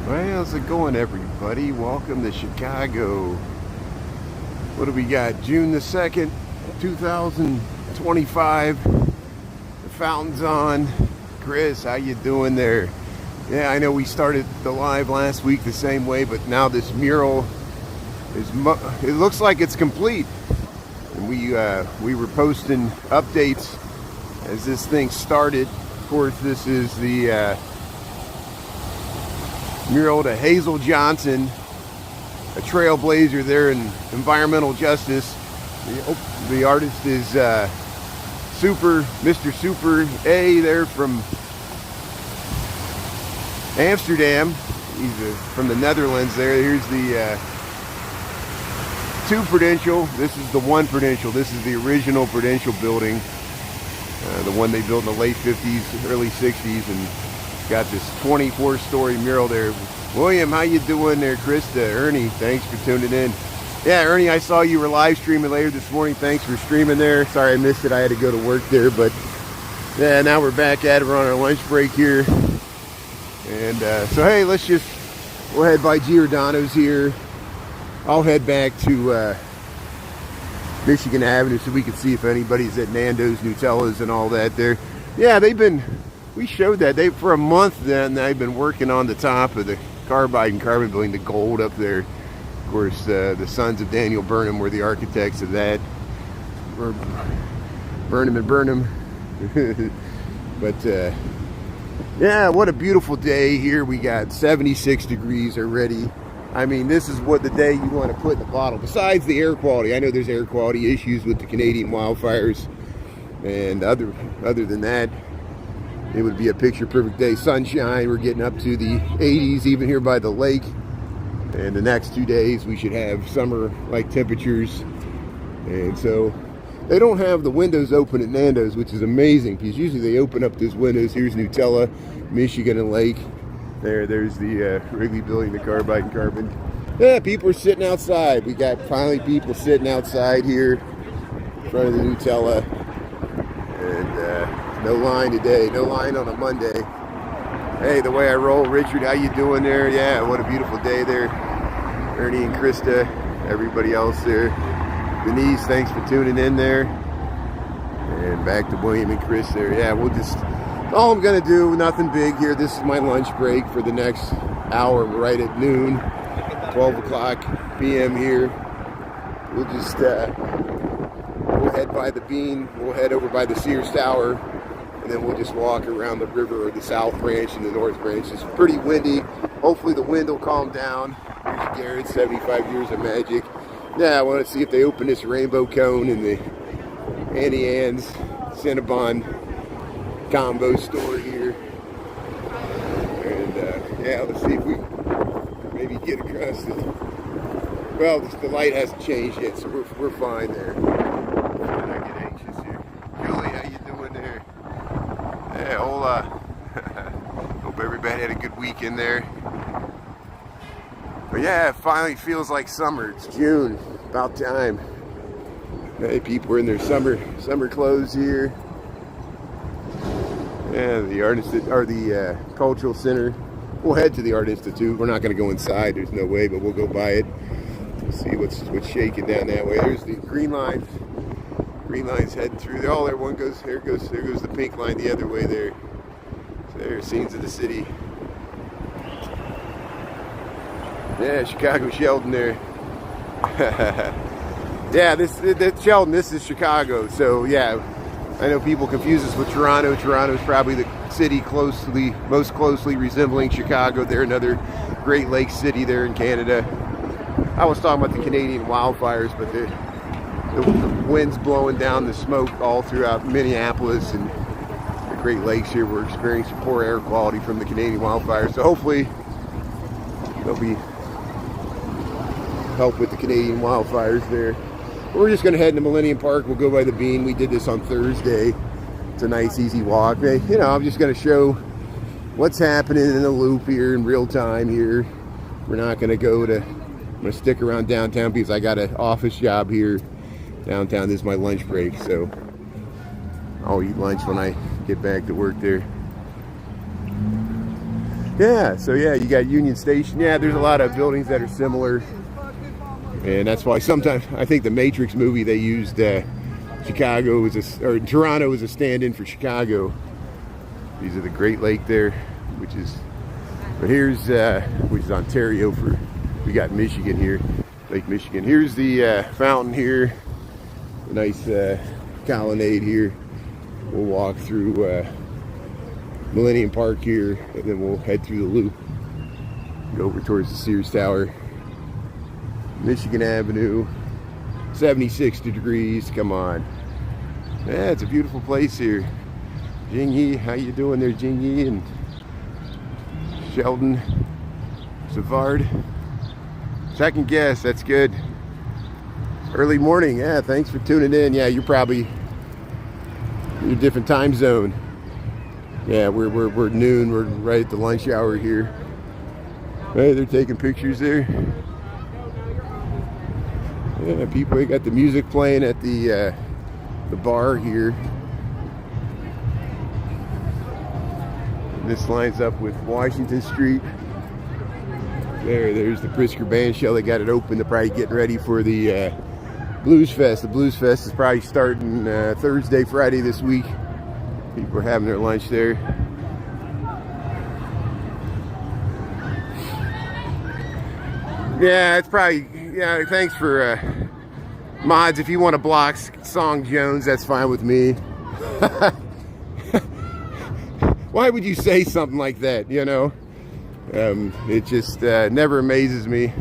Well, how's it going, everybody? Welcome to Chicago. What do we got? June the 2nd, 2025. The fountain's on. Chris, how you doing there? Yeah, I know we started the live last week the same way, but now this mural is, it looks like it's complete. And we were posting updates as this thing started. Of course, this is the mural to Hazel Johnson, a trailblazer there in environmental justice. The artist is Mr. Super A there from Amsterdam. He's from the Netherlands there. Here's the 2 Prudential. This is the 1 Prudential. This is the original Prudential building. The one they built in the late 50s, early 60s, and got this 24-story mural there. William, how you doing there? Krista, Ernie, thanks for tuning in. Yeah, Ernie, I saw you were live streaming later this morning. Thanks for streaming there. Sorry I missed it. I had to go to work there, but yeah, now we're back at it. We're on our lunch break here. And so, hey, we'll head by Giordano's here. I'll head back to Michigan Avenue so we can see if anybody's at Nando's, Nutella's, and all that there. Yeah, we showed that. For a month then, they've been working on the top of the carbide and carbon building, the gold up there. Of course, the sons of Daniel Burnham were the architects of that. Burnham and Burnham. But, yeah, what a beautiful day here. We got 76 degrees already. I mean, this is what the day you want to put in the bottle. Besides the air quality. I know there's air quality issues with the Canadian wildfires. And other than that, it would be a picture-perfect day. Sunshine, we're getting up to the 80s even here by the lake. And the next 2 days, we should have summer-like temperatures. And so, they don't have the windows open at Nando's, which is amazing, because usually they open up those windows. Here's Nutella, Michigan, and Lake. There's the Wrigley building, the carbide and carbon. Yeah, people are sitting outside. We got finally people sitting outside here in front of the Nutella. And no line today, no line on a Monday. Hey, the way I roll. Richard, how you doing there? Yeah, what a beautiful day there. Ernie and Krista, everybody else there. Denise, thanks for tuning in there. And back to William and Chris there. Yeah, all I'm gonna do, nothing big here. This is my lunch break for the next hour. We're right at noon, 12 o'clock p.m. here. We'll just we'll head by the Bean, we'll head over by the Sears Tower, and then we'll just walk around the river, or the South Branch and the North Branch. It's pretty windy. Hopefully the wind will calm down. Here's Garrett, 75 years of magic. Yeah, I want to see if they open this rainbow cone in the Annie Ann's Cinnabon combo store here. And yeah, let's see if we maybe get across it. Well, the light hasn't changed yet, so we're fine there. And I get anxious here. Julie, how you doing there? Hey, hola. Hope everybody had a good weekend there. But yeah, it finally feels like summer. It's June, about time. Hey, people are in their summer clothes here. Yeah, the Cultural Center. We'll head to the Art Institute. We're not going to go inside. There's no way, but we'll go by it. We'll see what's shaking down that way. There's the green line. Green line's heading through there. Oh, there one goes. There goes the pink line the other way there. So there's scenes of the city. Yeah, Chicago Sheldon there. Yeah, this Sheldon. This is Chicago. So yeah, I know people confuse us with Toronto. Toronto's probably the city most closely resembling Chicago. They're another Great Lakes city there in Canada. I was talking about the Canadian wildfires, but the wind's blowing down the smoke all throughout Minneapolis and the Great Lakes here. We're experiencing poor air quality from the Canadian wildfires. So hopefully there'll be help with the Canadian wildfires there. We're just going to head to Millennium Park. We'll go by the Bean. We did this on Thursday. It's a nice, easy walk. You know, I'm just going to show what's happening in the loop here in real time here. We're not going to I'm going to stick around downtown because I got an office job here downtown. This is my lunch break, so I'll eat lunch when I get back to work there. Yeah, so yeah, you got Union Station. Yeah, there's a lot of buildings that are similar. And that's why sometimes I think the Matrix movie they used Chicago or Toronto as a stand-in for Chicago. These are the Great Lake there, which is Ontario we got Michigan here, Lake Michigan. Here's the fountain here, a nice colonnade here. We'll walk through Millennium Park here, and then we'll head through the loop, go over towards the Sears Tower. Michigan Avenue, 76 degrees, come on. Yeah, it's a beautiful place here. Jingyi, how you doing there, Jingyi and Sheldon Savard? Second guess, that's good. Early morning, yeah, thanks for tuning in. Yeah, you're probably in a different time zone. Yeah, we're noon, we're right at the lunch hour here. Hey, they're taking pictures there. Yeah, people, they got the music playing at the bar here. This lines up with Washington Street. There's the Pritzker Band Shell. They got it open. They're probably getting ready for the Blues Fest. The Blues Fest is probably starting Thursday, Friday this week. People are having their lunch there. Yeah, it's probably, yeah, thanks for mods. If you want to block Song Jones, that's fine with me. Why would you say something like that, you know? It just never amazes me.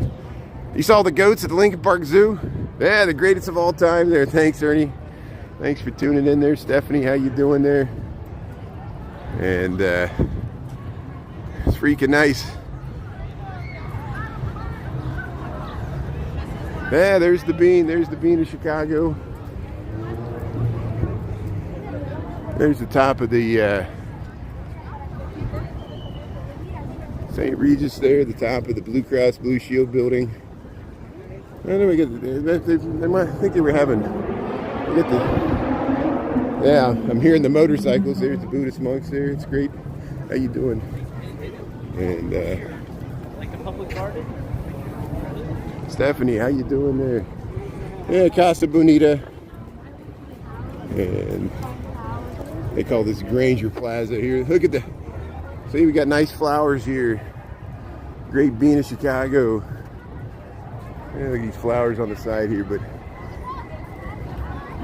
You saw the goats at the Lincoln Park Zoo? Yeah, the greatest of all time there. Thanks, Ernie. Thanks for tuning in there. Stephanie, how you doing there? And it's freaking nice. Yeah, there's the Bean. There's the Bean of Chicago. There's the top of the St. Regis there, the top of the Blue Cross Blue Shield building. I don't know, I think they were having, yeah, I'm hearing the motorcycles. There's the Buddhist monks there. It's great. How you doing? And like a public garden. Stephanie, how you doing there? Yeah, Casa Bonita. And they call this Granger Plaza here. Look at see, we got nice flowers here. Great Bean of Chicago. Yeah, look at these flowers on the side here, but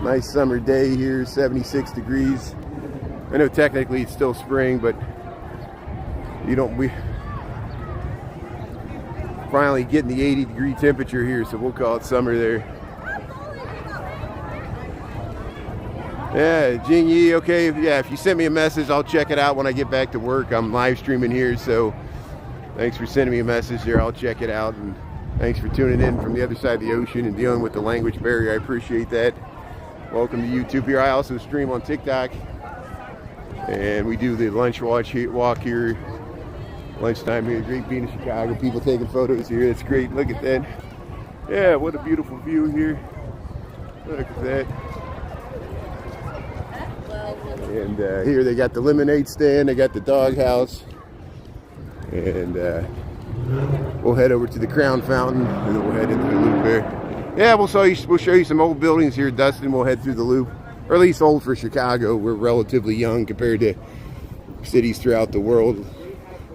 nice summer day here, 76 degrees. I know technically it's still spring, but we finally getting the 80-degree temperature here, so we'll call it summer there. Yeah, Jingyi, okay, yeah, if you send me a message, I'll check it out when I get back to work. I'm live streaming here, so thanks for sending me a message there. I'll check it out, and thanks for tuning in from the other side of the ocean and dealing with the language barrier. I appreciate that. Welcome to YouTube here. I also stream on TikTok, and we do the lunch walk here, lunchtime here. Great Bean of Chicago. People taking photos here. It's great. Look at that. Yeah, what a beautiful view here. Look at that. And here they got the lemonade stand. They got the dog house. And we'll head over to the Crown Fountain, and then we'll head into the loop there. Yeah, we'll show you some old buildings here, Dustin. We'll head through the loop, or at least old for Chicago. We're relatively young compared to cities throughout the world.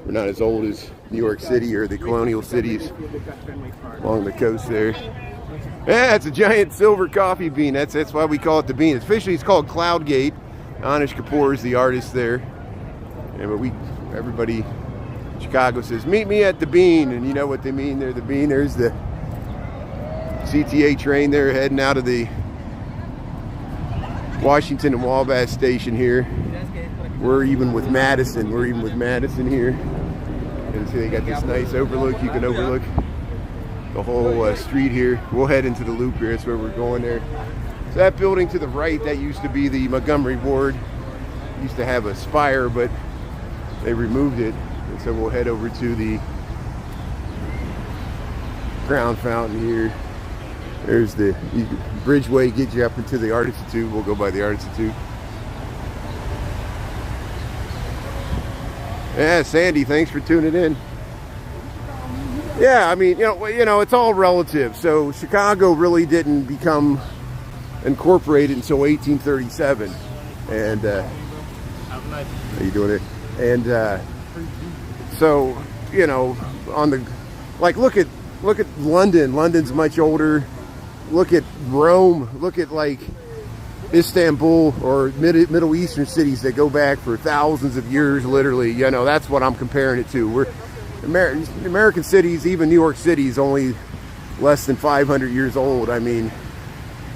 We're not as old as New York City or the colonial cities along the coast there. Yeah, it's a giant silver coffee bean. That's why we call it the Bean. Officially, it's called Cloudgate. Anish Kapoor is the artist there. And but everybody in Chicago says, meet me at the Bean. And you know what they mean there, the Bean. There's the CTA train there heading out of the Washington and Wabash station here. We're even with Madison here. And see, they got this nice overlook. You can overlook the whole street here. We'll head into the loop here. That's where we're going there. So that building to the right, that used to be the Montgomery Ward. It used to have a spire, but they removed it. And so we'll head over to the Crown Fountain here. There's the bridgeway, get you up into the Art Institute. We'll go by the Art Institute. Yeah, Sandy, thanks for tuning in. Yeah, I mean, it's all relative. So Chicago really didn't become incorporated until 1837, and how you doing it? And so on the look at London. London's much older. Look at Rome. Look at like Istanbul or Middle Eastern cities that go back for thousands of years, literally. That's what I'm comparing it to. American cities, even New York City, is only less than 500 years old. I mean,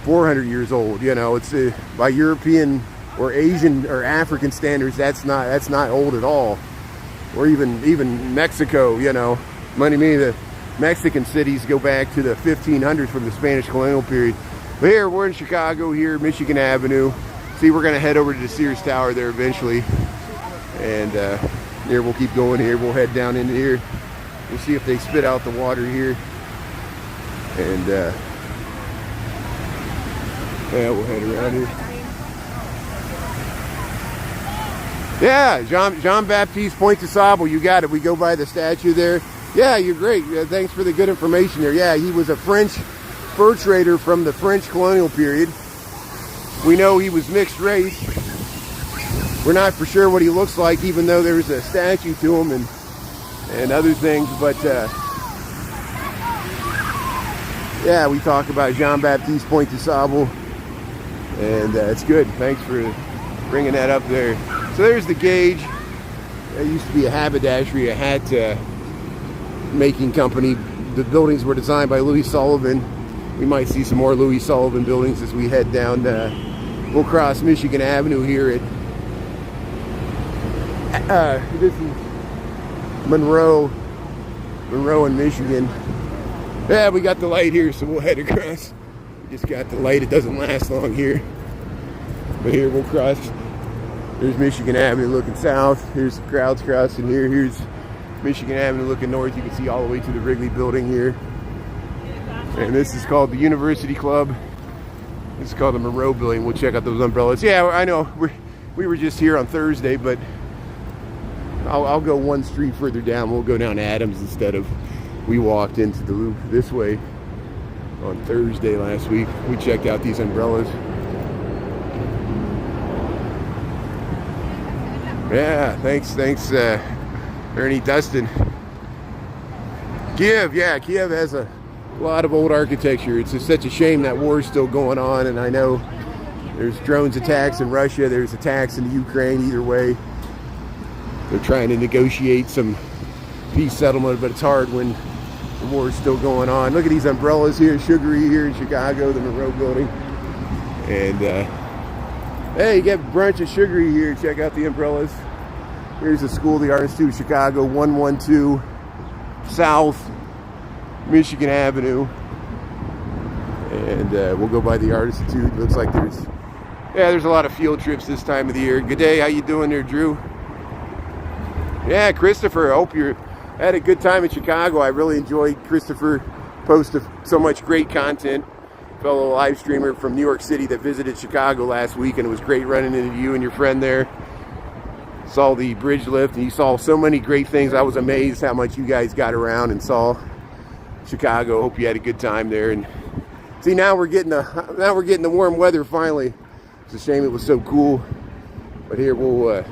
400 years old. It's by European or Asian or African standards, that's not old at all. Or even Mexico. The Mexican cities go back to the 1500s from the Spanish colonial period. But here we're in Chicago, here, Michigan Avenue. See, we're gonna head over to the Sears Tower there eventually, and here we'll keep going here. We'll head down into here. We'll see if they spit out the water here, and yeah, we'll head around here. Yeah, Jean Baptiste Point de Sable, you got it. We go by the statue there. Yeah, you're great. Thanks for the good information there. Yeah, he was a French fur trader from the French colonial period. We know he was mixed race. We're not for sure what he looks like, even though there's a statue to him and other things. But yeah, we talk about Jean-Baptiste Point de Sable, and it's good. Thanks for bringing that up there. So there's the Gauge. It used to be a haberdashery, a hat making company. The buildings were designed by Louis Sullivan. We might see some more Louis Sullivan buildings as we head down. We'll cross Michigan Avenue here at this is Monroe in Michigan. Yeah, we got the light here, so we'll head across. We just got the light. It doesn't last long here, but here we'll cross. There's Michigan Avenue looking south. Here's the crowds crossing here. Here's Michigan Avenue looking north. You can see all the way to the Wrigley building here. And this is called the University Club. This is called the Monroe building. We'll check out those umbrellas. Yeah, I know we were just here on Thursday, but I'll go one street further down. We'll go down Adams instead of, we walked into the loop this way on Thursday last week. We checked out these umbrellas. Yeah, thanks, Ernie Dustin. Kiev has a lot of old architecture. It's just such a shame that war is still going on, and I know there's drones attacks in Russia, there's attacks in the Ukraine. Either way, they're trying to negotiate some peace settlement, but it's hard when the war is still going on. Look at these umbrellas here, Sugary here in Chicago, the Monroe building. And hey, you get brunch at Sugary here. Check out the umbrellas. Here's the School of the Art Institute of Chicago, 112 South Michigan Avenue. And we'll go by the Art Institute. Looks like there's a lot of field trips this time of the year. Good day, how you doing there, Drew? Yeah, Christopher, I hope you had a good time in Chicago. I really enjoyed Christopher posted so much great content. Fellow live streamer from New York City that visited Chicago last week, and it was great running into you and your friend there. Saw the bridge lift, and you saw so many great things. I was amazed how much you guys got around and saw Chicago. Hope you had a good time there. And see, now we're getting the warm weather finally. It's a shame it was so cool, but here we'll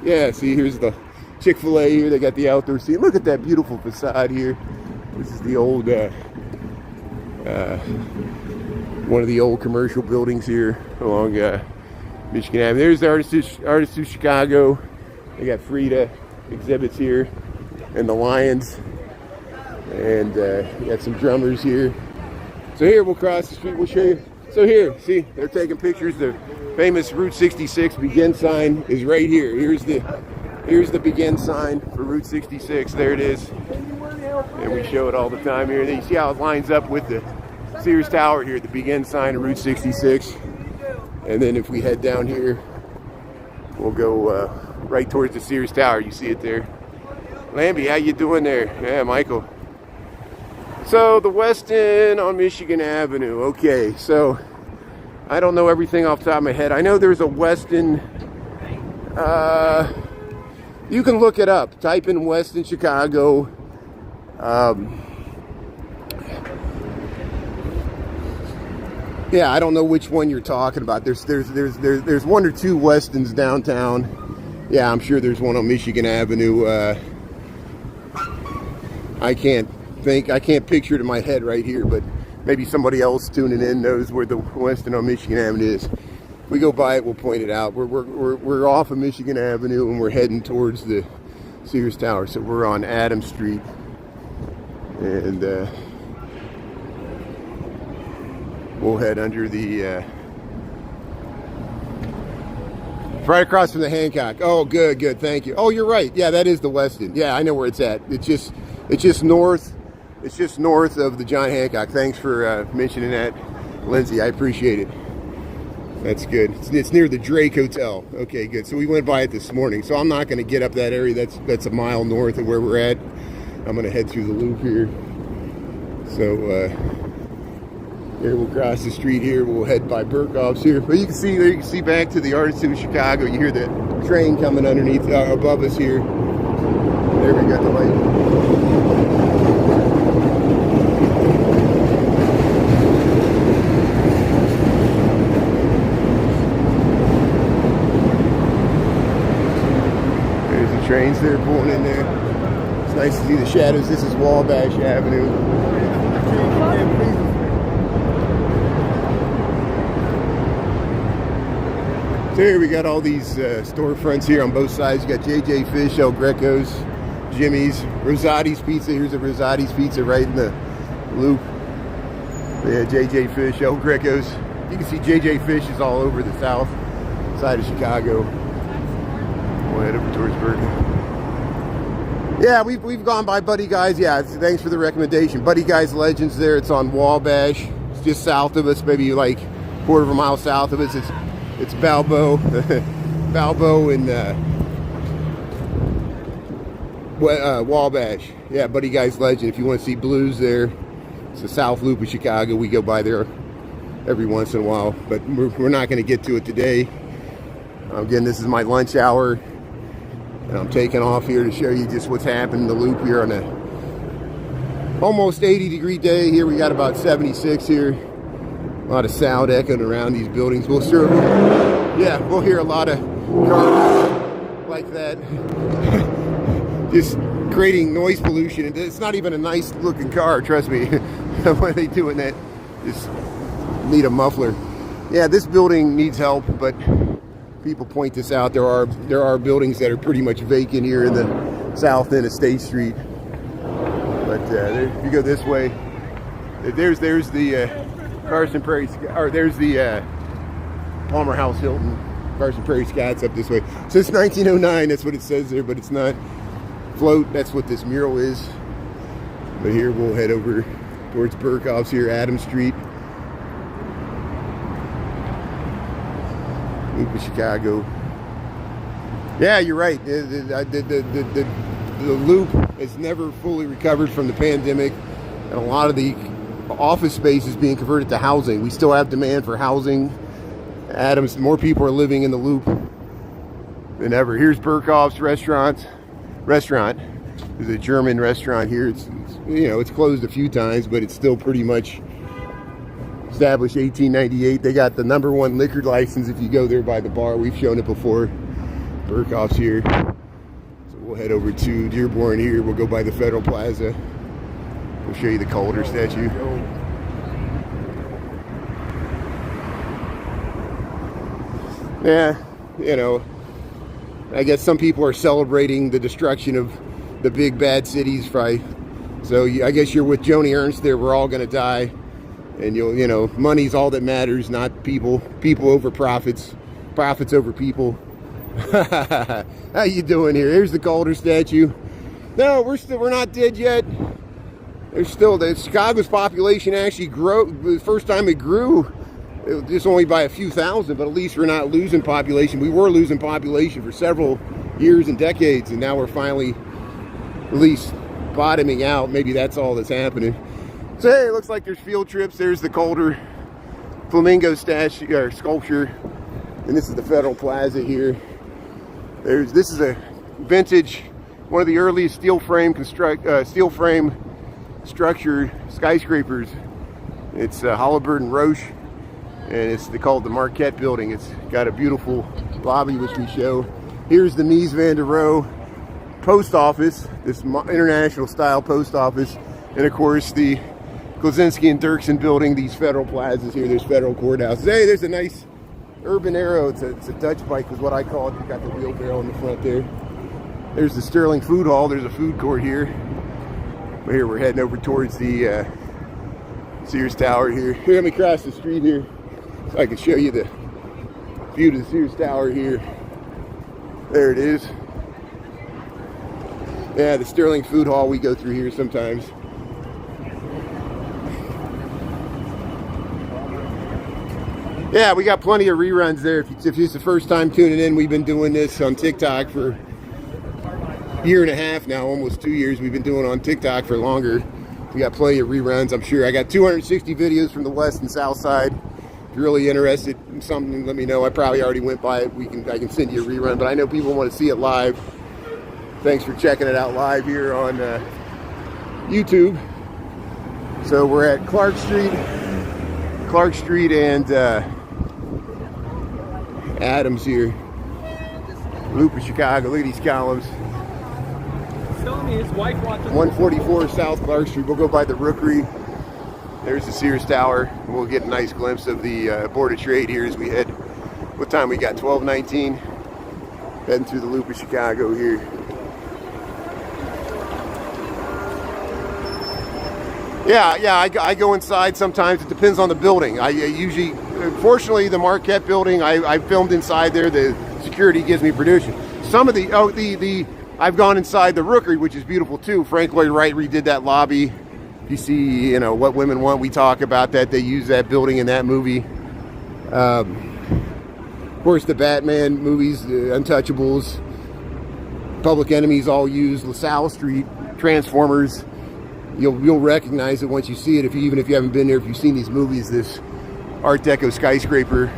yeah. See, here's the Chick-fil-A here. They got the outdoor seat. Look at that beautiful facade here. This is the old one of the old commercial buildings here along Michigan Avenue. There's the Artists of Chicago. They got Frida exhibits here, and the Lions, and you got some drummers here. So here we'll cross the street. We'll show you. So here, see, they're taking pictures. The famous Route 66 begin sign is right here. Here's the begin sign for Route 66. There it is, and we show it all the time here. And you see how it lines up with the Sears Tower here, the begin sign of Route 66. And then if we head down here, we'll go right towards the Sears Tower. You see it there. Lambie, how you doing there? Yeah, Michael. So the West End on Michigan Avenue. Okay, so I don't know everything off the top of my head. I know there's a West End. You can look it up. Type in Weston Chicago. Yeah, I don't know which one you're talking about. There's one or two Westons downtown. Yeah, I'm sure there's one on Michigan Avenue. I can't picture it in my head right here, but maybe somebody else tuning in knows where the Weston on Michigan Avenue is. If we go by it, we'll point it out. We're off of Michigan Avenue and we're heading towards the Sears Tower. So we're on Adams Street, and we'll head under the right across from the Hancock. Oh, good, thank you. Oh, you're right. Yeah, that is the Weston. Yeah, I know where it's at. It's just north. It's just north of the John Hancock. Thanks for mentioning that, Lindsay. I appreciate it. That's good. It's near the Drake Hotel. Okay, good. So we went by it this morning. So I'm not going to get up that area. That's a mile north of where we're at. I'm going to head through the loop here. So here we'll cross the street here. We'll head by Burkhoff's here. But you can see there. You can see back to the Artisan of Chicago. You hear the train coming underneath, above us here. There we got the light. Trains there pulling in there. It's nice to see the shadows. This is Wabash Avenue. So here we got all these storefronts here on both sides. You got JJ Fish, El Greco's, Jimmy's, Rosati's Pizza. Here's a Rosati's Pizza right in the loop. Yeah, JJ Fish, El Greco's. You can see JJ Fish is all over the south side of Chicago. We'll head over towards Berkeley. Yeah, we've gone by Buddy Guy's. Yeah, thanks for the recommendation. Buddy Guy's Legends there. It's on Wabash. It's just south of us, maybe like a quarter of a mile south of us. It's Balbo, Balbo and Wabash. Yeah, Buddy Guy's Legend. If you want to see blues there, it's the South Loop of Chicago. We go by there every once in a while, but we're not going to get to it today. Again, this is my lunch hour. And I'm taking off here to show you just what's happening in the loop here on a almost 80-degree day. Here we got about 76 here. A lot of sound echoing around these buildings. We'll hear a lot of cars like that. Just creating noise pollution. It's not even a nice looking car, trust me. Why are they doing that? Just need a muffler. Yeah, this building needs help, but people point this out. There are buildings that are pretty much vacant here in the south end of State Street. But if you go this way, there's the Carson Prairie, or there's the Palmer House Hilton. Carson Prairie Scott's up this way. Since 1909, that's what it says there, but it's not. Float, that's what this mural is. But here we'll head over towards Burkhoff's here, Adams Street. Loop of Chicago. Yeah, you're right. The loop has never fully recovered from the pandemic, and a lot of the office space is being converted to housing. We still have demand for housing. Adams, more people are living in the loop than ever. Here's Burkhoff's restaurant. There's a German restaurant here. It's closed a few times, but it's still pretty much established 1898. They got the #1 liquor license if you go there by the bar. We've shown it before. Burkhoff's here. So we'll head over to Dearborn here. We'll go by the Federal Plaza. We'll show you the Calder statue. Yeah, I guess some people are celebrating the destruction of the big bad cities. So I guess you're with Joni Ernst there. We're all going to die. And money's all that matters, not people. People over profits. Profits over people. How you doing here? Here's the Calder statue. No, we're not dead yet. There's still Chicago's population actually grew. The first time it grew, it was just only by a few thousand, but at least we're not losing population. We were losing population for several years and decades, and now we're finally at least bottoming out. Maybe that's all that's happening. So hey, it looks like there's field trips. There's the Calder flamingo statue or sculpture, and this is the Federal Plaza here. This is a vintage, one of the earliest steel frame structured skyscrapers. It's Halliburton Roche, and they call it the Marquette Building. It's got a beautiful lobby, which we show. Here's the Mies van der Rohe post office, this international style post office, and of course the Klosinski and Dirksen building, these federal plazas here. There's federal courthouses. Hey, there's a nice urban arrow. It's a Dutch bike is what I call it. You got the wheelbarrow in the front there. There's the Sterling Food Hall. There's a food court here. But here we're heading over towards the Sears Tower here. Here, let me cross the street here so I can show you the view to the Sears Tower here. There it is. Yeah, the Sterling Food Hall, we go through here sometimes. Yeah, we got plenty of reruns there. If it's the first time tuning in, we've been doing this on TikTok for a year and a half now, almost 2 years. We've been doing it on TikTok for longer. We got plenty of reruns, I'm sure. I got 260 videos from the west and south side. If you're really interested in something, let me know. I probably already went by it. I can send you a rerun, but I know people want to see it live. Thanks for checking it out live here on YouTube. So we're at Clark Street and Adams here. Loop of Chicago. Look at these columns. Telling me his wife watches 144 South Clark Street. We'll go by the Rookery. There's the Sears Tower. We'll get a nice glimpse of the Board of Trade here as we head. What time we got? 12:19. Heading through the Loop of Chicago here. Yeah, I go inside sometimes. It depends on the building. I usually, fortunately, the Marquette building, I filmed inside there. The security gives me permission. Some of I've gone inside the Rookery, which is beautiful too. Frank Lloyd Wright redid that lobby. If you see, What Women Want, we talk about that. They use that building in that movie. Of course, the Batman movies, Untouchables, Public Enemies all use LaSalle Street, Transformers. You'll recognize it once you see it, even if you haven't been there. If you've seen these movies, this Art Deco skyscraper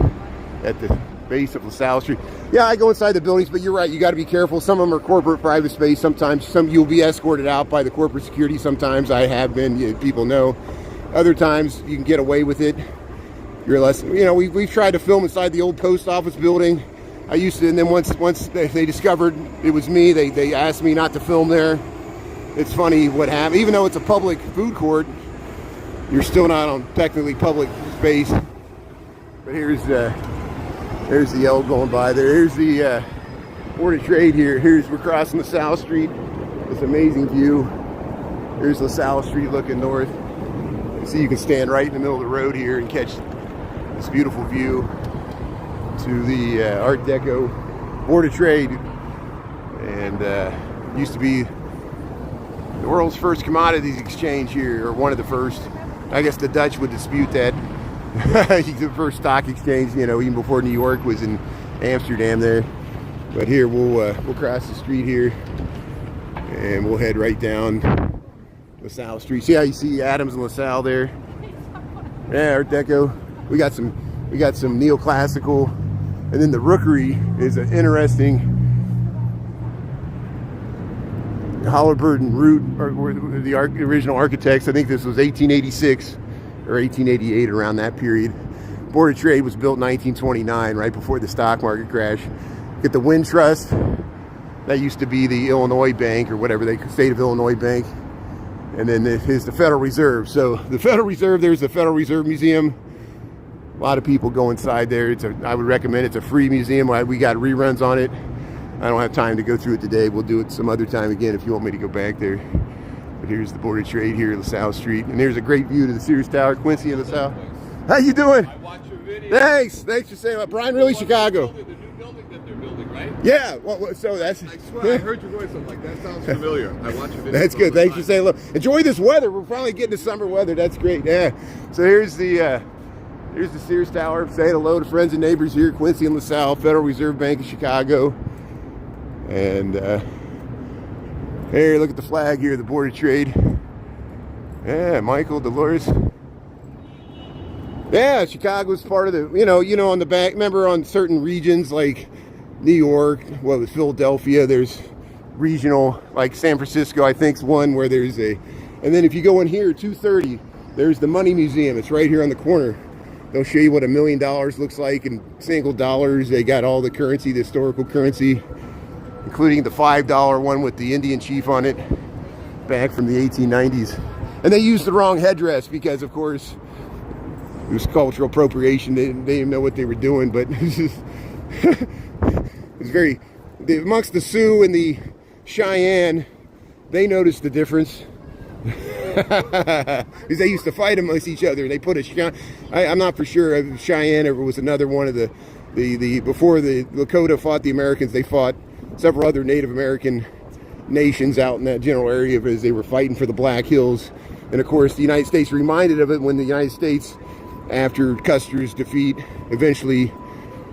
at the base of LaSalle Street. Yeah, I go inside the buildings, but you're right. You got to be careful. Some of them are corporate private space. Sometimes you'll be escorted out by the corporate security. Sometimes I have been. People know. Other times you can get away with it. You're less. We've tried to film inside the old post office building. I used to, and then once they discovered it was me, they asked me not to film there. It's funny what happened. Even though it's a public food court, you're still not on technically public space. But here's the L going by there. Here's the Board of Trade here. We're crossing LaSalle Street. This amazing view. Here's LaSalle Street looking north. You see, you can stand right in the middle of the road here and catch this beautiful view to the Art Deco Board of Trade. And used to be the world's first commodities exchange here, or one of the first. I guess the Dutch would dispute that. The first stock exchange, even before New York was in Amsterdam there. But here we'll cross the street here, and we'll head right down LaSalle Street. See how you see Adams and LaSalle there? Yeah, Art Deco. We got some neoclassical, and then the Rookery is an interesting Halliburton route, or the original architects. I think this was 1886 or 1888, around that period. Board of Trade was built in 1929, right before the stock market crash. Get the Wind Trust. That used to be the Illinois Bank, or whatever, the state of Illinois Bank. And then here's the Federal Reserve. So the Federal Reserve, there's the Federal Reserve Museum. A lot of people go inside there. I would recommend it's a free museum. We got reruns on it. I don't have time to go through it today. We'll do it some other time again if you want me to go back there. But here's the Board of Trade here, LaSalle Street. And there's a great view to the Sears Tower, Quincy and LaSalle. How you doing? I watch your video. Thanks for saying that. Brian, really Chicago. The new building that they're building, right? Yeah, so that's... I swear, I heard your voice. I'm like, that sounds familiar. I watch your video. That's good. Thanks for saying hello. Enjoy this weather. We're finally getting to summer weather. That's great. Yeah. So here's the Sears Tower. Say hello to friends and neighbors here, Quincy and LaSalle, Federal Reserve Bank of Chicago. And here, look at the flag here, the Board of Trade. Yeah, Michael, Dolores. Yeah, Chicago's part of the, on the back. Remember, on certain regions like New York, well, with Philadelphia, there's regional, like San Francisco, I think's one where there's a, and then if you go in here, 230, there's the Money Museum. It's right here on the corner. They'll show you what $1 million looks like in single dollars. They got all the currency, the historical currency, including the $5 one with the Indian chief on it, back from the 1890s. And they used the wrong headdress because, of course, it was cultural appropriation. They didn't know what they were doing, but it's very, amongst the Sioux and the Cheyenne, they noticed the difference. Because they used to fight amongst each other. They put a, I'm not for sure if Cheyenne ever was another one of the before the Lakota fought the Americans, they fought several other Native American nations out in that general area as they were fighting for the Black Hills. And of course, the United States reminded of it when the United States, after Custer's defeat, eventually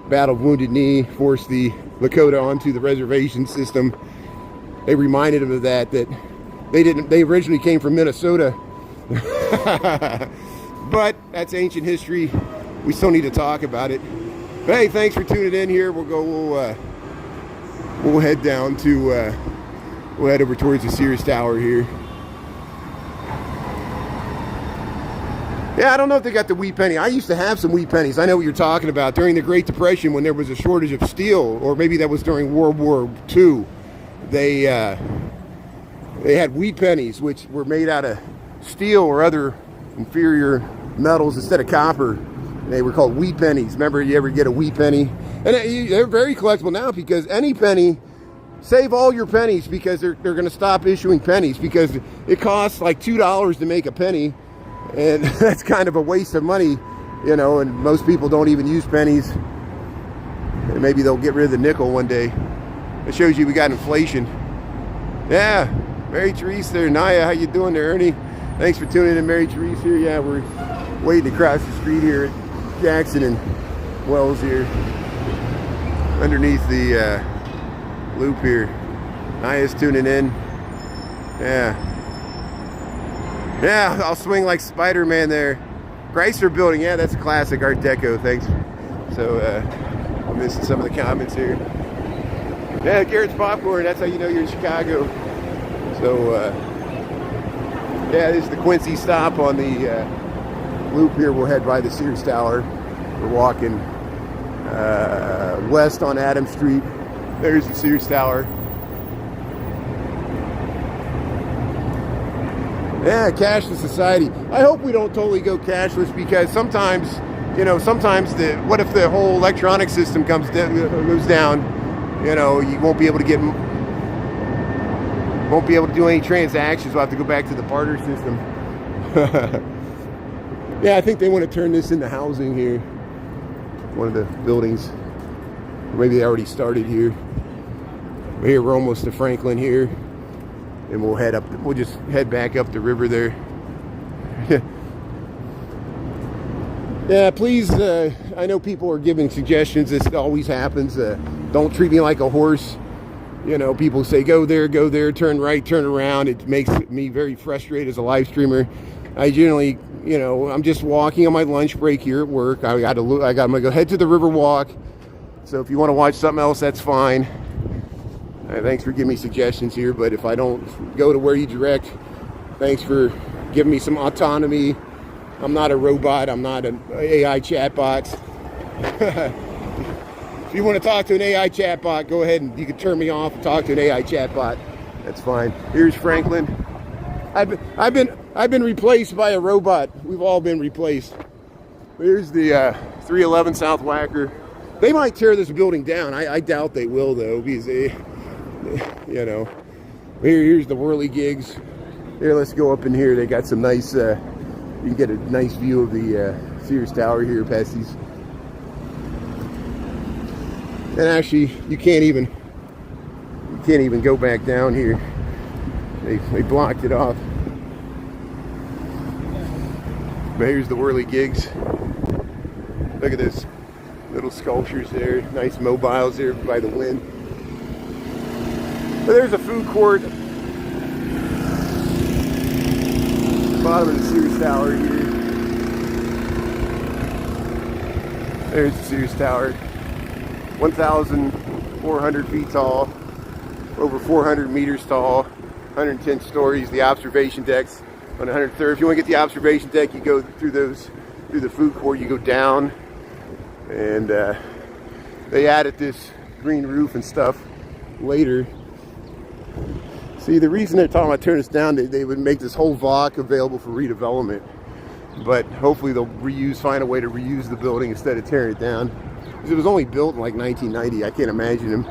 Battle of Wounded Knee, forced the Lakota onto the reservation system. They reminded them of that they originally came from Minnesota. But that's ancient history. We still need to talk about it. But hey, thanks for tuning in here. We'll head down to we'll head over towards the Sears Tower here. Yeah, I don't know if they got the wheat penny. I used to have some wheat pennies. I know what you're talking about. During the Great Depression, when there was a shortage of steel, or maybe that was during World War II, they had wheat pennies, which were made out of steel or other inferior metals instead of copper. They were called wheat pennies. Remember, you ever get a wheat penny? And they're very collectible now, because any penny, save all your pennies, because they're going to stop issuing pennies, because it costs like $2 to make a penny, and that's kind of a waste of money, you know, and most people don't even use pennies. And maybe they'll get rid of the nickel one day. It shows you we got inflation. Yeah, Mary Therese there. Naya, how you doing there, Ernie? Thanks for tuning in, Mary Therese here. Yeah, we're waiting across the street here at Jackson and Wells here, underneath the loop here. Naya's tuning in. Yeah. Yeah, I'll swing like Spider-Man there. Chrysler Building, yeah, that's a classic Art Deco. Thanks. So, I'm missing some of the comments here. Yeah, Garrett's Popcorn, that's how you know you're in Chicago. So, yeah, this is the Quincy stop on the loop here. We'll head by the Sears Tower. We're walking west on Adams Street. There's the Sears Tower. Yeah, cashless society. I hope we don't totally go cashless, because sometimes, you know, what if the whole electronic system goes down? You know, you won't be able to do any transactions. We'll have to go back to the barter system. Yeah, I think they want to turn this into housing here. One of the buildings. Or maybe they already started here. Here we're almost to Franklin here. And we'll just head back up the river there. Yeah, please, I know people are giving suggestions. This always happens. Don't treat me like a horse. You know, people say, go there, turn right, turn around. It makes me very frustrated as a live streamer. I generally, you know, I'm just walking on my lunch break here at work. I'm gonna go head to the Riverwalk. So if you want to watch something else, that's fine. Thanks for giving me suggestions here, but if I don't go to where you direct, thanks for giving me some autonomy. I'm not a robot. I'm not an AI chatbot. If you want to talk to an AI chatbot, go ahead and you can turn me off and talk to an AI chatbot. That's fine. Here's Franklin. I've been replaced by a robot. We've all been replaced. Here's the 311 South Wacker. They might tear this building down. I doubt they will, though, because they, you know. Here's the whirly gigs. Here, let's go up in here. They got some nice, you can get a nice view of the Sears Tower here past these. And actually, you can't even go back down here. They blocked it off. But here's the whirly gigs. Look at this. Little sculptures there. Nice mobiles there by the wind. But there's a food court. Bottom of the Sears Tower here. There's the Sears Tower. 1,400 feet tall. over 400 meters tall, 110 stories. The observation deck's on 103rd. If you want to get the observation deck, you go through the food court, you go down, and they added this green roof and stuff later. See, the reason they're talking about turning this down, they would make this whole VOC available for redevelopment, but hopefully they'll find a way to reuse the building instead of tearing it down. Because it was only built in like 1990. I can't imagine them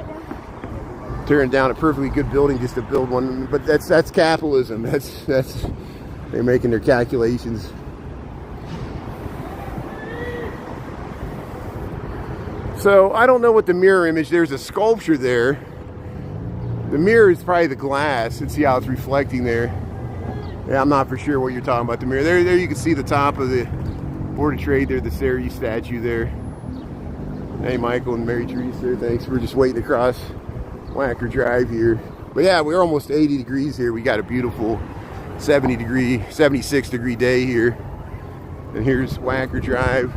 tearing down a perfectly good building just to build one. But that's capitalism. That's they're making their calculations. So I don't know what the mirror image. There's a sculpture there. The mirror is probably the glass, and see how it's reflecting there. Yeah, I'm not for sure what you're talking about. The mirror there you can see the top of the Board of Trade there, the Ceres statue there. Hey, Michael and Mary Teresa, thanks. We're just waiting across Whacker Drive here. But yeah, we're almost 80 degrees here. We got a beautiful 76 degree day here. And here's Whacker Drive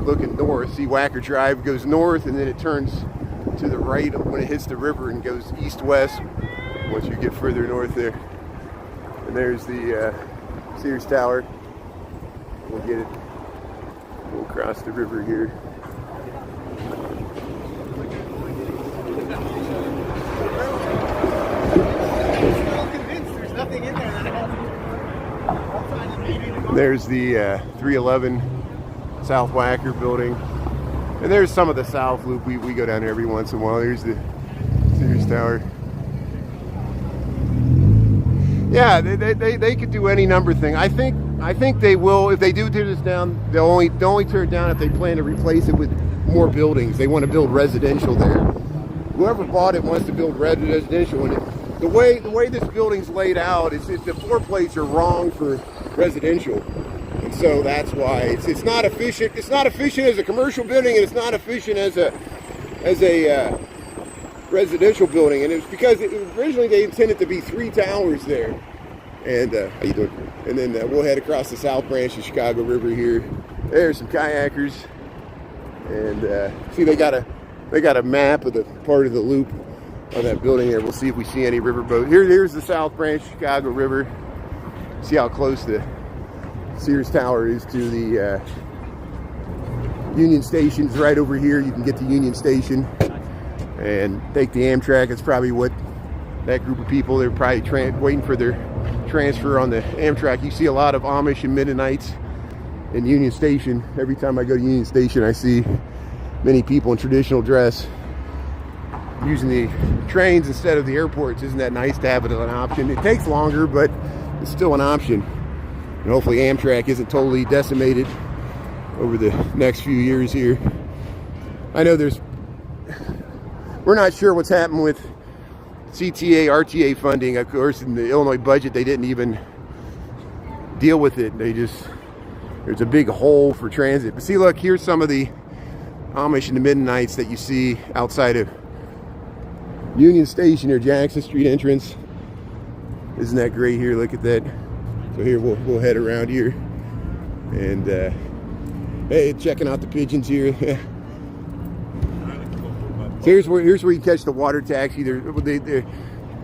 looking north. See, Whacker Drive goes north and then it turns to the right when it hits the river and goes east-west once you get further north there. And there's the Sears Tower. We'll get it. We'll cross the river here. There's the 311 South Whacker building. And there's some of the South Loop. We go down there every once in a while. There's the Sears Tower. Yeah, they could do any number of things. I think they will. If they do tear this down, they'll only tear it down if they plan to replace it with more buildings. They want to build residential there. Whoever bought it wants to build residential. And the way this building's laid out is the floor plates are wrong for residential. And so that's why it's not efficient. It's not efficient as a commercial building, and it's not efficient as a residential building. And it's because originally they intended to be 3 towers there. And how you doing? And then we'll head across the South Branch of Chicago River here. There's some kayakers, and see they got a map of the part of the loop on that building there. We'll see if we see any riverboat. Here's the South Branch Chicago River. See how close the Sears Tower is to the Union Station's right over here. You can get to Union Station and take the Amtrak. It's probably what that group of people, they're probably waiting for their transfer on the Amtrak. You see a lot of Amish and Mennonites in Union Station. Every time I go to Union Station, I see many people in traditional dress using the trains instead of the airports. Isn't that nice to have it as an option? It takes longer, but it's still an option. And hopefully Amtrak isn't totally decimated over the next few years here. I know we're not sure what's happened with CTA, RTA funding. Of course, in the Illinois budget, they didn't even deal with it. There's a big hole for transit. But see, look, here's some of the Amish and the Mennonites that you see outside of Union Station or Jackson Street entrance. Isn't that great here? Look at that. So here we'll head around here, and hey, checking out the pigeons here. So here's where you catch the water taxi. The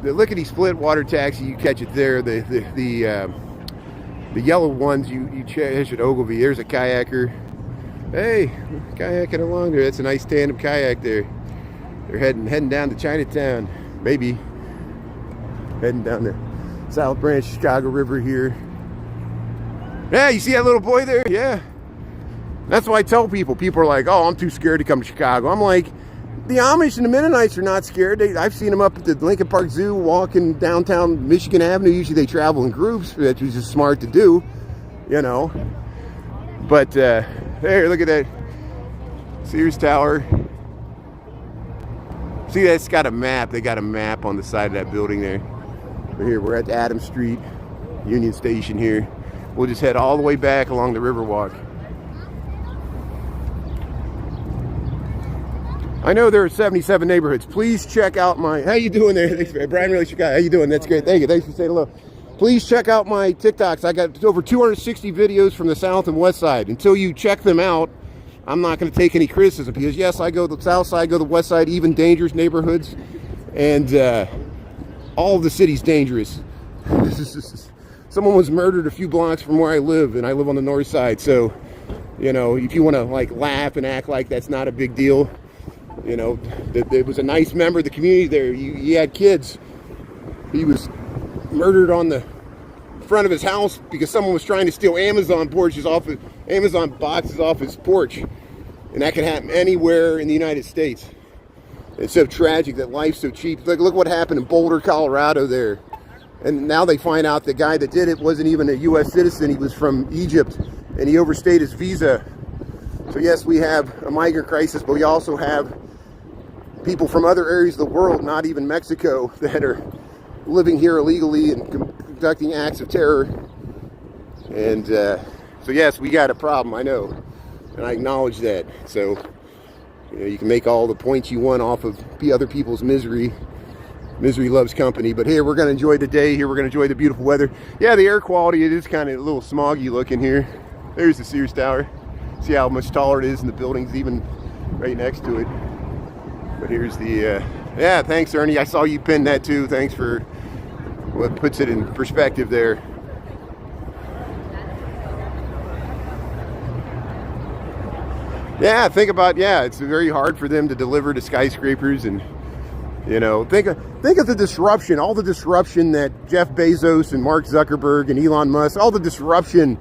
lickety split water taxi, you catch it there. The yellow ones you catch at Ogilvy. There's a kayaker. Hey, kayaking along there. That's a nice tandem kayak there. They're heading down to Chinatown, maybe heading down the South Branch Chicago River here. Yeah, you see that little boy there? Yeah. That's why I tell people. People are like, oh, I'm too scared to come to Chicago. I'm like, the Amish and the Mennonites are not scared. I've seen them up at the Lincoln Park Zoo walking downtown Michigan Avenue. Usually they travel in groups, which is just smart to do, you know. But there, look at that Sears Tower. See, that's got a map. They got a map on the side of that building there. Here, we're at Adams Street, Union Station here. We'll just head all the way back along the Riverwalk. I know there are 77 neighborhoods. Please check out my, how you doing there? Thanks, Brian, really, Chicago. How you doing? That's great. Thank you. Thanks for saying hello. Please check out my TikToks. I got over 260 videos from the South and West Side. Until you check them out, I'm not going to take any criticism, because yes, I go to the South Side, go to the West Side, even dangerous neighborhoods. and all of the city's dangerous. Someone was murdered a few blocks from where I live, and I live on the north side. So, you know, if you want to like laugh and act like that's not a big deal, you know, there was a nice member of the community there. He had kids. He was murdered on the front of his house because someone was trying to steal Amazon boxes off his porch, and that can happen anywhere in the United States. It's so tragic that life's so cheap. Look what happened in Boulder, Colorado there. And now they find out the guy that did it wasn't even a U.S. citizen. He was from Egypt, and he overstayed his visa. So yes, we have a migrant crisis, but we also have people from other areas of the world, not even Mexico, that are living here illegally and conducting acts of terror. And so yes, we got a problem, I know, and I acknowledge that. So you know, you can make all the points you want off of other people's misery. Misery loves company. But here, we're going to enjoy the day here. We're going to enjoy the beautiful weather. Yeah, the air quality, it is kind of a little smoggy looking here. There's the Sears Tower. See how much taller it is, and the building's even right next to it. But here's the, yeah, thanks, Ernie. I saw you pin that too. Thanks for what puts it in perspective there. Yeah, think about, yeah, it's very hard for them to deliver to skyscrapers, and you know, think of the disruption, all the disruption that Jeff Bezos and Mark Zuckerberg and Elon Musk, all the disruption,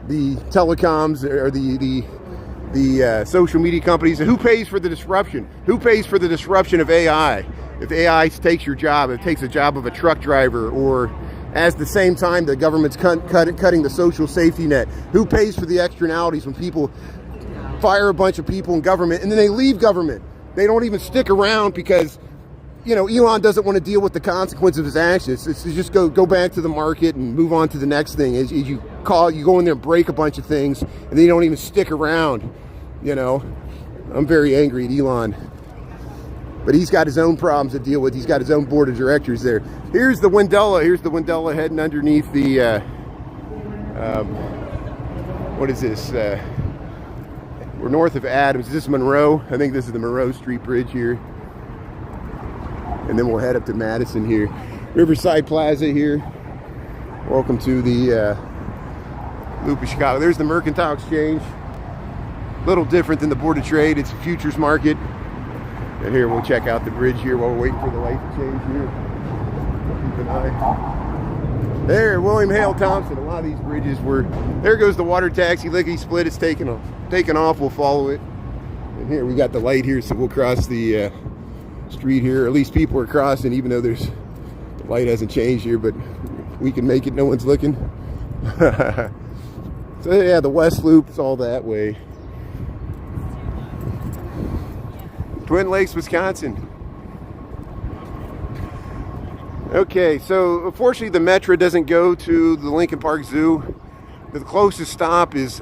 the telecoms or the social media companies. And who pays for the disruption? Who pays for the disruption of AI? If AI takes your job, it takes the job of a truck driver, or at the same time the government's cutting the social safety net. Who pays for the externalities when people fire a bunch of people in government and then they leave government? They don't even stick around because, you know, Elon doesn't want to deal with the consequences of his actions. It's just go back to the market and move on to the next thing. As you go in there and break a bunch of things, and they don't even stick around. You know, I'm very angry at Elon, but he's got his own problems to deal with. He's got his own board of directors there. Here's the Wendella. Here's the Wendella heading underneath the what is this? We're north of Adams. Is this Monroe? I think this is the Monroe Street Bridge here. And then we'll head up to Madison here. Riverside Plaza here. Welcome to the Loop of Chicago. There's the Mercantile Exchange. A little different than the Board of Trade. It's a futures market. And here we'll check out the bridge here while we're waiting for the light to change here. Keep an eye. There, William Hale Thompson. A lot of these bridges were. There goes the water taxi. Lickety split. It's taken off. We'll follow it. And here we got the light here, so we'll cross the street here. At least people are crossing, even though the light hasn't changed here, but we can make it. No one's looking. So yeah, the West Loop is all that way. Twin Lakes, Wisconsin. Okay, so unfortunately the Metro doesn't go to the Lincoln Park Zoo. The closest stop is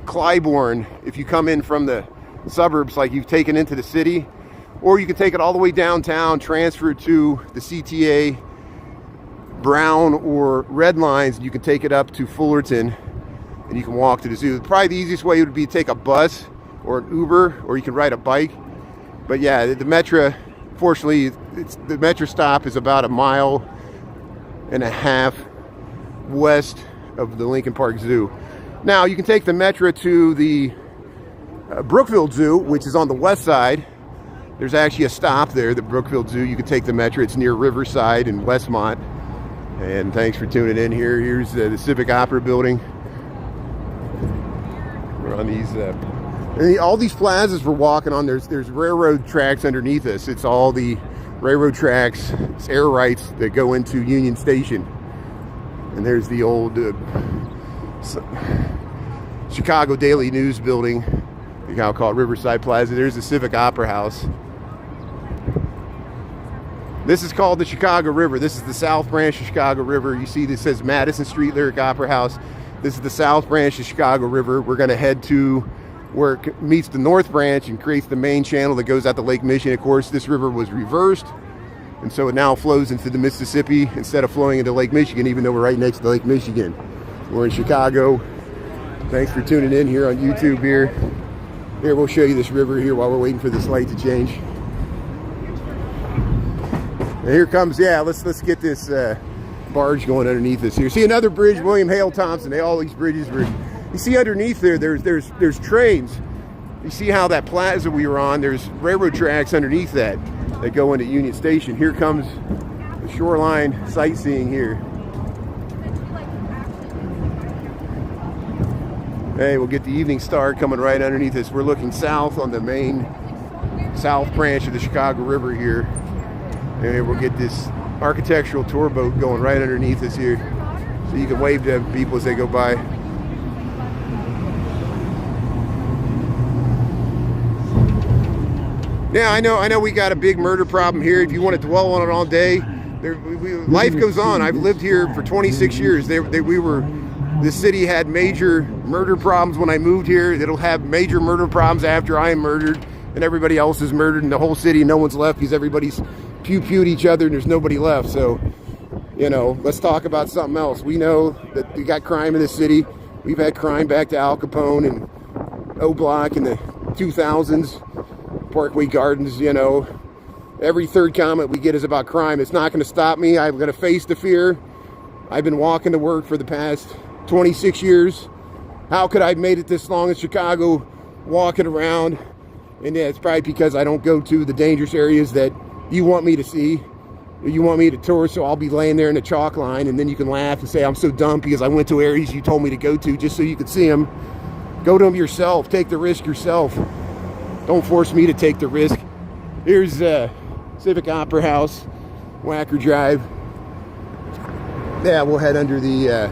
Clybourne if you come in from the suburbs, like you've taken into the city, or you can take it all the way downtown, transfer to the CTA brown or red lines, and you can take it up to Fullerton and you can walk to the zoo. Probably the easiest way would be to take a bus or an Uber, or you can ride a bike. But yeah, the Metro, fortunately, the Metro stop is about 1.5 miles west of the Lincoln Park Zoo. Now, you can take the Metro to the Brookfield Zoo, which is on the west side. There's actually a stop there, the Brookfield Zoo. You can take the Metro. It's near Riverside in Westmont. And thanks for tuning in here. Here's the Civic Opera Building. We're on these... all these plazas we're walking on, there's railroad tracks underneath us. It's all the railroad tracks, it's air rights that go into Union Station. And there's the old Chicago Daily News building, you can call it Riverside Plaza. There's the Civic Opera House. This is called the Chicago River. This is the South Branch of Chicago River. You see this says Madison Street Lyric Opera House. This is the South Branch of Chicago River. We're going to head to where it meets the North Branch and creates the main channel that goes out to Lake Michigan. Of course, this river was reversed, and so it now flows into the Mississippi instead of flowing into Lake Michigan, even though we're right next to Lake Michigan. We're in Chicago. Thanks for tuning in here on YouTube here. Here, we'll show you this river here while we're waiting for this light to change. And here comes, yeah, let's get this barge going underneath us here. See another bridge, William Hale Thompson. All these bridges were, you see underneath there, there's trains. You see how that plaza we were on, there's railroad tracks underneath that go into Union Station. Here comes the shoreline sightseeing here. Hey, we'll get the evening star coming right underneath us. We're looking south on the main south branch of the Chicago River here. And we'll get this architectural tour boat going right underneath us here. So you can wave to people as they go by. Yeah, I know we got a big murder problem here. If you want to dwell on it all day, life goes on. I've lived here for 26 years. This city had major murder problems when I moved here. It'll have major murder problems after I am murdered and everybody else is murdered in the whole city. No one's left because everybody's pew-pewed each other and there's nobody left. So, you know, let's talk about something else. We know that we got crime in the city. We've had crime back to Al Capone and O Block in the 2000s, Parkway Gardens, you know. Every third comment we get is about crime. It's not going to stop me. I'm going to face the fear. I've been walking to work for the past 26 years. How could I have made it this long in Chicago walking around? And yeah, it's probably because I don't go to the dangerous areas that you want me to see. You want me to tour, so I'll be laying there in the chalk line, and then you can laugh and say I'm so dumb because I went to areas you told me to go to just so you could see them. Go to them yourself. Take the risk yourself. Don't force me to take the risk. Here's Civic Opera House, Wacker Drive. Yeah, we'll head under the,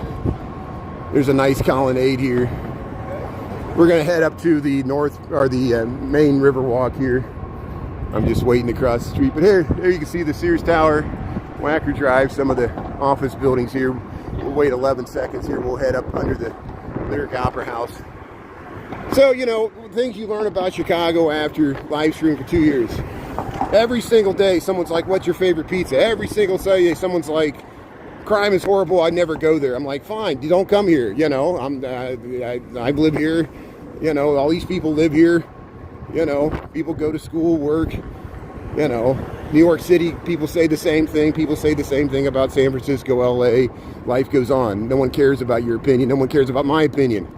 there's a nice colonnade here. We're gonna head up to the north, or the main Riverwalk here. I'm just waiting to cross the street, but there you can see the Sears Tower, Wacker Drive, some of the office buildings here. We'll wait 11 seconds here. We'll head up under the Lyric Opera House. So, you know, things you learn about Chicago after live stream for 2 years. Every single day, someone's like, what's your favorite pizza? Every single day, someone's like, crime is horrible, I never go there. I'm like, fine, you don't come here, you know. I live here, you know, all these people live here, you know, people go to school, work, you know. New York City, people say the same thing. People say the same thing about San Francisco, LA. Life goes on. No one cares about your opinion. No one cares about my opinion.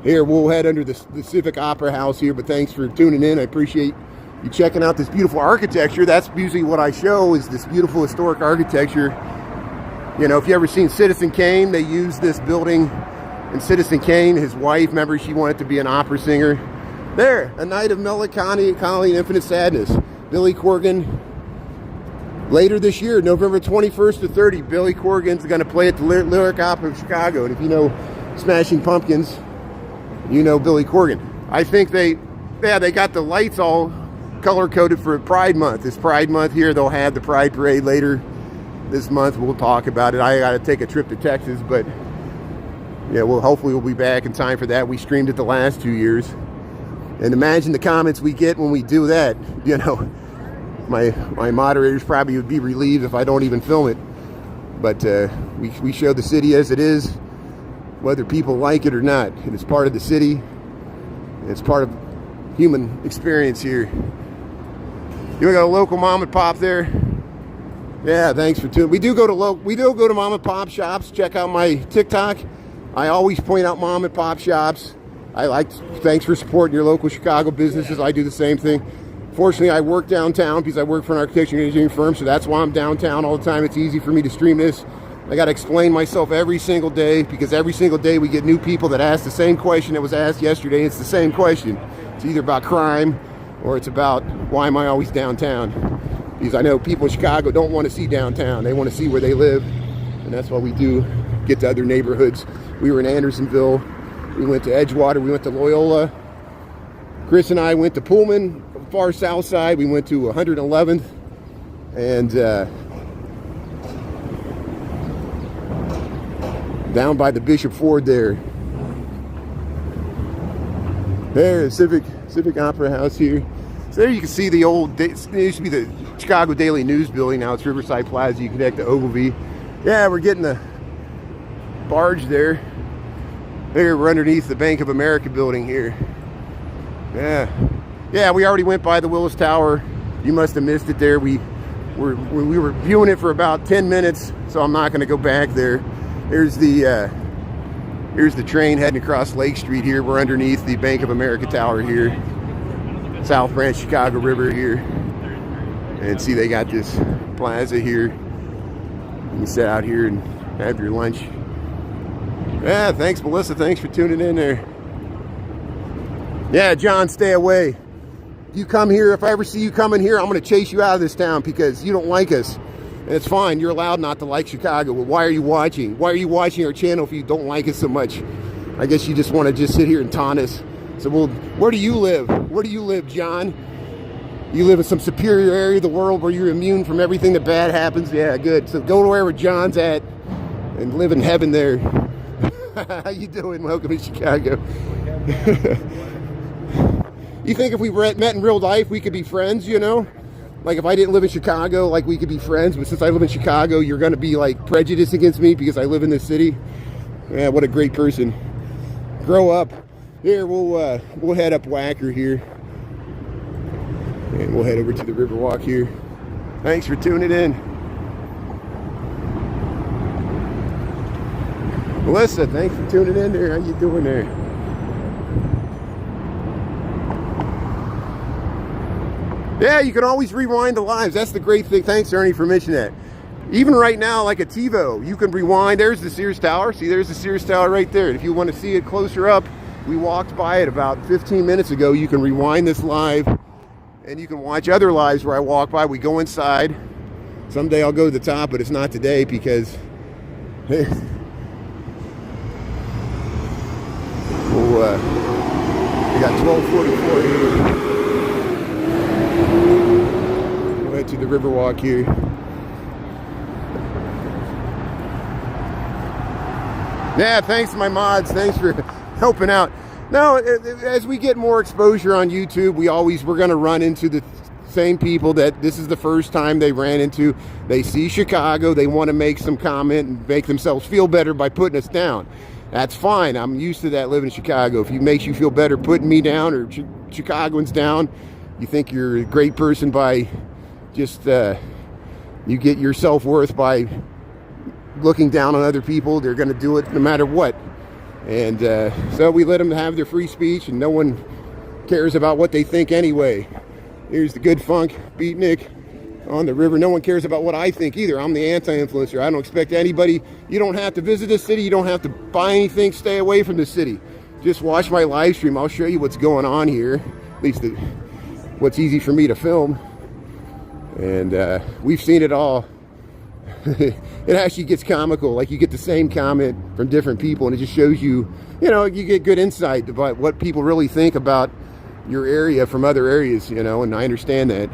Here, we'll head under the Civic Opera House here, but thanks for tuning in. I appreciate you checking out this beautiful architecture. That's usually what I show, is this beautiful historic architecture. You know, if you ever seen Citizen Kane, they used this building in Citizen Kane. His wife, remember, she wanted to be an opera singer. There, A Night of Melancholy and Infinite Sadness. Billy Corgan. Later this year, November 21st to 30, Billy Corgan's going to play at the Lyric Opera of Chicago. And if you know Smashing Pumpkins, you know Billy Corgan. I think they got the lights all color-coded for Pride Month. This Pride Month here, they'll have the Pride Parade later this month. We'll talk about it. I got to take a trip to Texas, but yeah, hopefully we'll be back in time for that. We streamed it the last 2 years. And imagine the comments we get when we do that. You know, my moderators probably would be relieved if I don't even film it. But we show the city as it is, whether people like it or not. And it's part of the city. It's part of human experience here. You got a local mom and pop there? Yeah, thanks for tuning. We do go to mom and pop shops. Check out my TikTok. I always point out mom and pop shops. Thanks for supporting your local Chicago businesses. I do the same thing. Fortunately, I work downtown because I work for an architecture and engineering firm, so that's why I'm downtown all the time. It's easy for me to stream this. I got to explain myself every single day, because every single day we get new people that ask the same question that was asked yesterday. It's the same question. It's either about crime or it's about why am I always downtown? Because I know people in Chicago don't want to see downtown. They want to see where they live, and that's why we do get to other neighborhoods. We were in Andersonville. We went to Edgewater. We went to Loyola. Chris and I went to Pullman, far south side. We went to 111th. And down by the Bishop Ford there. There's Civic Opera House here. So there you can see the old, it used to be the Chicago Daily News building. Now it's Riverside Plaza. You connect to Ogilvy. Yeah, we're getting the barge there. There, we're underneath the Bank of America building here. Yeah, we already went by the Willis Tower. You must have missed it there. We We were viewing it for about 10 minutes, so I'm not going to go back there. Here's the train heading across Lake Street here. We're underneath the Bank of America Tower here. South Branch Chicago River here. And see, they got this plaza here. You can sit out here and have your lunch. Yeah, thanks, Melissa. Thanks for tuning in there. Yeah, John, stay away. You come here, if I ever see you coming here, I'm going to chase you out of this town because you don't like us. And it's fine. You're allowed not to like Chicago. But why are you watching? Why are you watching our channel if you don't like us so much? I guess you just want to just sit here and taunt us. So, well, where do you live? Where do you live, John? You live in some superior area of the world where you're immune from everything that bad happens? Yeah, good. So go to wherever John's at and live in heaven there. How you doing? Welcome to Chicago. You think if we met in real life, we could be friends, you know? Like if I didn't live in Chicago, like we could be friends. But since I live in Chicago, you're going to be like prejudiced against me because I live in this city. Yeah, what a great person. Grow up. Here, we'll head up Wacker here. And we'll head over to the Riverwalk here. Thanks for tuning in. Melissa, thanks for tuning in there. How you doing there? Yeah, you can always rewind the lives. That's the great thing. Thanks, Ernie, for mentioning that. Even right now, like a TiVo, you can rewind. There's the Sears Tower. See, there's the Sears Tower right there. If you want to see it closer up, we walked by it about 15 minutes ago. You can rewind this live, and you can watch other lives where I walk by. We go inside. Someday I'll go to the top, but it's not today because we got 12:44 here. We'll head to the Riverwalk here. Yeah, thanks to my mods. Thanks for helping out. No, as we get more exposure on YouTube, we're going to run into the same people that this is the first time they ran into. They see Chicago. They want to make some comment and make themselves feel better by putting us down. That's fine. I'm used to that living in Chicago. If it makes you feel better putting me down or Chicagoans down, you think you're a great person by just, you get your self-worth by looking down on other people. They're going to do it no matter what. And so we let them have their free speech, and no one cares about what they think anyway. Here's the good funk beatnik on the river. No one cares about what I think either. I'm the anti-influencer. I don't expect anybody. You don't have to visit the city. You don't have to buy anything. Stay away from the city. Just watch my live stream. I'll show you what's going on here. At least what's easy for me to film. And we've seen it all. It actually gets comical. Like you get the same comment from different people, and it just shows you, you get good insight about what people really think about your area from other areas, and I understand that.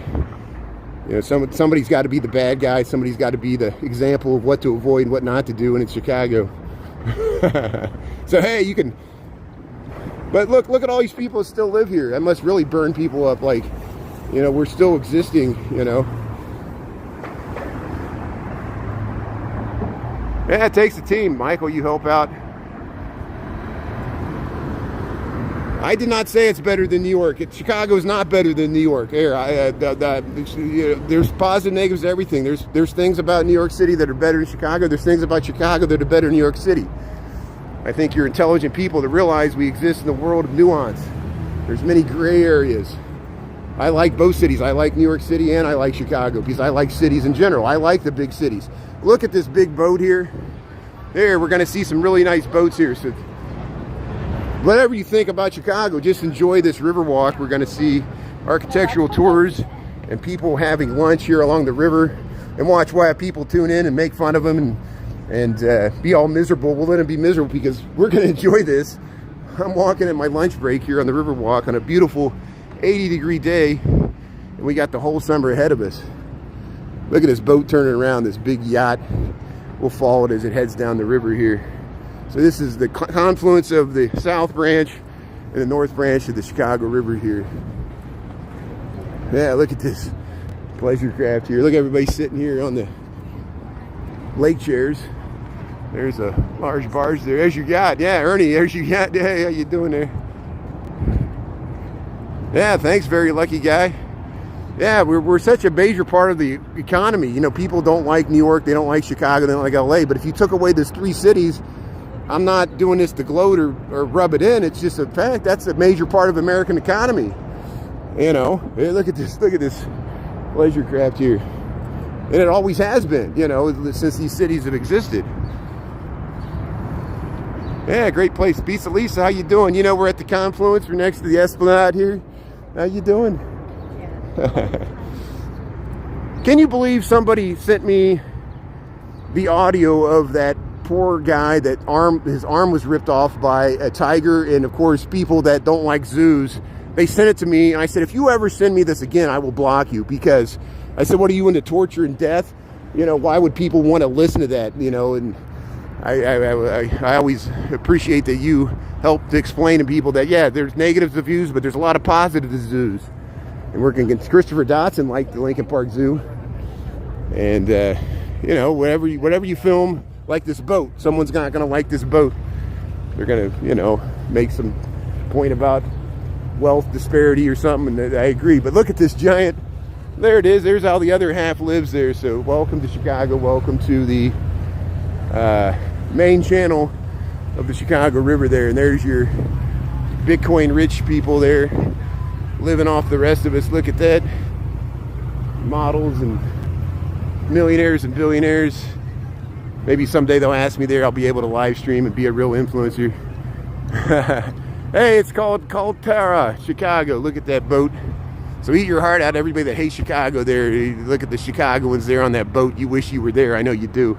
Somebody's got to be the bad guy. Somebody's got to be the example of what to avoid and what not to do, and it's Chicago. So, hey, you can... But look at all these people that still live here. That must really burn people up. Like, we're still existing, Yeah, it takes a team. Michael, you help out. I did not say it's better than New York. Chicago is not better than New York. There's positive, negatives to everything. There's things about New York City that are better than Chicago. There's things about Chicago that are better than New York City. I think you're intelligent people to realize we exist in a world of nuance. There's many gray areas. I like both cities. I like New York City and I like Chicago because I like cities in general. I like the big cities. Look at this big boat here. There, we're going to see some really nice boats here. So whatever you think about Chicago, just enjoy this Riverwalk. We're going to see architectural tours and people having lunch here along the river, and watch why people tune in and make fun of them and be all miserable. We'll let them be miserable because we're going to enjoy this. I'm walking at my lunch break here on the Riverwalk on a beautiful 80-degree day, and we got the whole summer ahead of us. Look at this boat turning around, this big yacht. We'll follow it as it heads down the river here. So this is the confluence of the South Branch and the North Branch of the Chicago River here. Yeah, look at this pleasure craft here. Look at everybody sitting here on the lake chairs. There's a large barge there. There's your yacht. Yeah, Ernie, there's your yacht. Yeah, how you doing there? Yeah, thanks, very lucky guy. Yeah, we're such a major part of the economy. You know, people don't like New York, they don't like Chicago, they don't like LA. But if you took away those three cities, I'm not doing this to gloat or rub it in. It's just a fact. That's a major part of American economy. You know, hey, look at this pleasure craft here. And it always has been, you know, since these cities have existed. Yeah, great place. Pizza Lisa, how you doing? You know, we're at the confluence. We're next to the Esplanade here. How you doing? Can you believe somebody sent me the audio of that poor guy that his arm was ripped off by a tiger, and of course people that don't like zoos, they sent it to me, and I said, if you ever send me this again, I will block you, because I said, what are you, into torture and death? You know, why would people want to listen to that? You know, and I always appreciate that you help to explain to people that, yeah, there's negatives to views, but there's a lot of positives to zoos. And working against Christopher Dotson liked the Lincoln Park Zoo. And, you know, whatever you film, like this boat, someone's not going to like this boat. They're going to, you know, make some point about wealth disparity or something, and I agree. But look at this giant, there it is, there's how the other half lives there. So welcome to Chicago, welcome to the main channel of the Chicago River there. And there's your Bitcoin rich people there, living off the rest of us. Look at that. Models and millionaires and billionaires. Maybe someday they'll ask me there, I'll be able to live stream and be a real influencer. Hey, it's called Tara, Chicago. Look at that boat. So eat your heart out, everybody that hates Chicago there. Look at the Chicagoans there on that boat. You wish you were there. I know you do.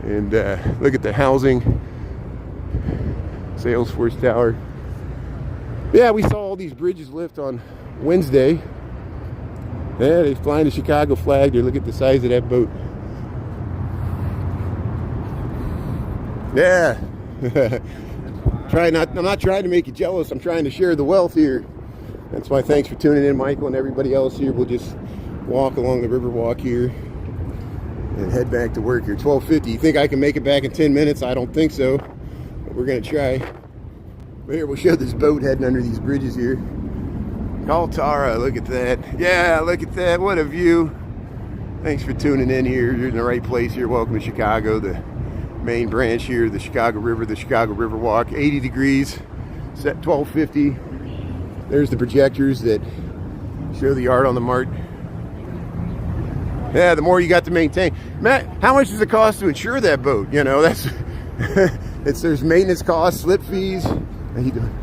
And look at the housing. Salesforce Tower. Yeah, we saw all these bridges lift on Wednesday. Yeah, they're flying the Chicago flag there. Look at the size of that boat. Yeah. I'm not trying to make you jealous. I'm trying to share the wealth here. That's why thanks for tuning in, Michael, and everybody else here. We'll just walk along the Riverwalk here and head back to work here. 12:50. You think I can make it back in 10 minutes? I don't think so, but we're going to try. But here, we'll show this boat heading under these bridges here. Call Tara. Look at that. Yeah, look at that. What a view. Thanks for tuning in here. You're in the right place here. Welcome to Chicago, the main branch here, the Chicago River, the Chicago Riverwalk. 80 degrees, set 12:50. There's the projectors that show the art on the Mart. Yeah, the more you got to maintain. Matt, how much does it cost to insure that boat? You know, that's there's maintenance costs, slip fees. How you doing?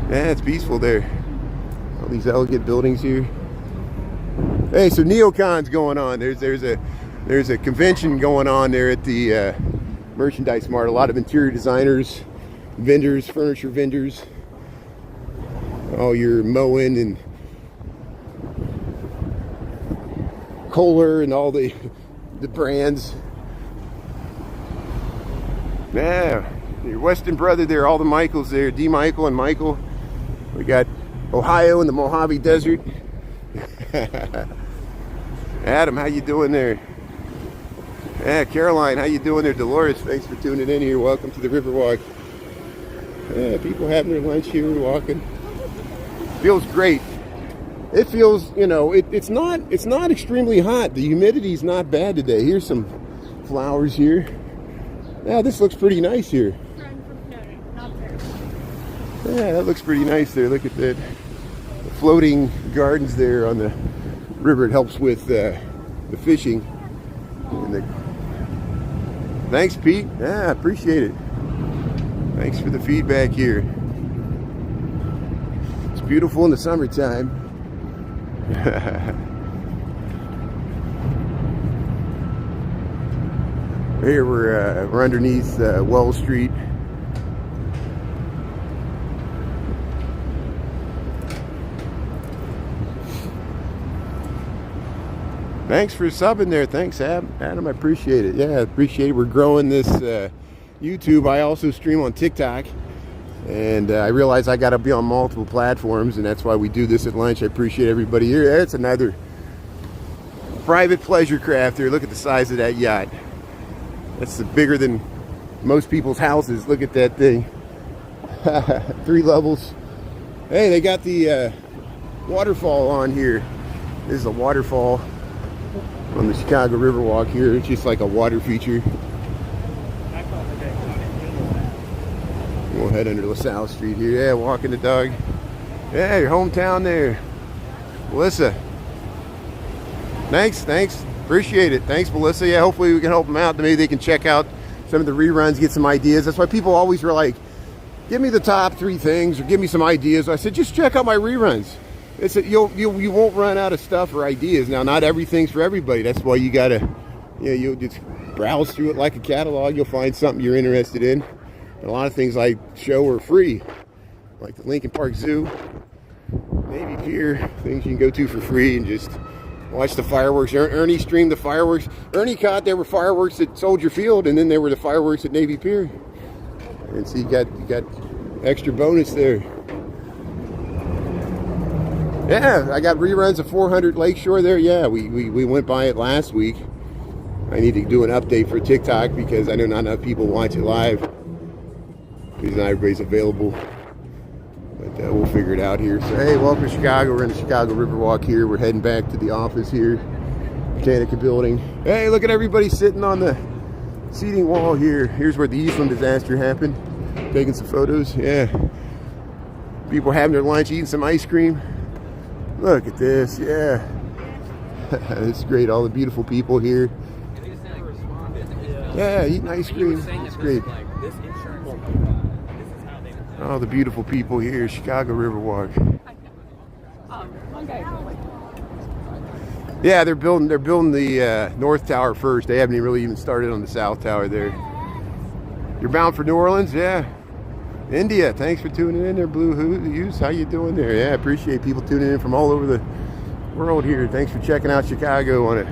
Yeah, it's peaceful there. All these elegant buildings here. Hey, so neocon's going on. There's a convention going on there at the Merchandise Mart. A lot of interior designers, vendors, furniture vendors. All your Moen and Kohler and all the brands. Yeah, your Weston brother there, all the Michaels there, D. Michael and Michael. We got Ohio and the Mojave Desert. Adam, how you doing there? Yeah, Caroline, how you doing there? Dolores, thanks for tuning in here. Welcome to the Riverwalk. Yeah, people having their lunch here, walking. Feels great. It feels, you know, it's not extremely hot. The humidity's not bad today. Here's some flowers here. Yeah, this looks pretty nice here. Yeah, that looks pretty nice there. Look at that. The floating gardens there on the river. It helps with the fishing. And thanks, Pete. Yeah, appreciate it. Thanks for the feedback here. It's beautiful in the summertime. Here we're underneath Wall Street. Thanks for subbing there. Thanks, Adam. I appreciate it. Yeah, I appreciate it. We're growing this YouTube. I also stream on TikTok. And I realize I got to be on multiple platforms, and that's why we do this at lunch. I appreciate everybody here. That's another private pleasure craft here. Look at the size of that yacht. That's bigger than most people's houses. Look at that thing. 3 levels. Hey, they got the waterfall on here. This is a waterfall on the Chicago Riverwalk here. It's just like a water feature. We'll head under LaSalle Street here. Yeah, walking the dog. Yeah, your hometown there. Melissa. Thanks. Appreciate it. Thanks, Melissa. Yeah, hopefully we can help them out. Maybe they can check out some of the reruns, get some ideas. That's why people always were like, give me the top 3 things or give me some ideas. I said, just check out my reruns. It's you won't run out of stuff or ideas. Now, not everything's for everybody. That's why you gotta, you'll just browse through it like a catalog. You'll find something you're interested in. And a lot of things I show are free, like the Lincoln Park Zoo, Navy Pier, things you can go to for free and just watch the fireworks. Ernie streamed the fireworks. Ernie caught there were fireworks at Soldier Field, and then there were the fireworks at Navy Pier. And so you got extra bonus there. Yeah, I got reruns of 400 Lakeshore there. Yeah, we went by it last week. I need to do an update for TikTok because I know not enough people watch it live. Because not everybody's available. But we'll figure it out here. So, hey, welcome to Chicago. We're in the Chicago Riverwalk here. We're heading back to the office here. Botanica building. Hey, look at everybody sitting on the seating wall here. Here's where the Eastland disaster happened. Taking some photos. Yeah. People having their lunch, eating some ice cream. Look at this. Yeah. It's great. All the beautiful people here. Yeah, eating ice cream. It's great. All the beautiful people here, Chicago Riverwalk. Yeah, they're building the North Tower first. They haven't really even started on the South Tower there. You're bound for New Orleans? Yeah. India, thanks for tuning in there, Blue Hughes. How you doing there? Yeah, appreciate people tuning in from all over the world here. Thanks for checking out Chicago on it.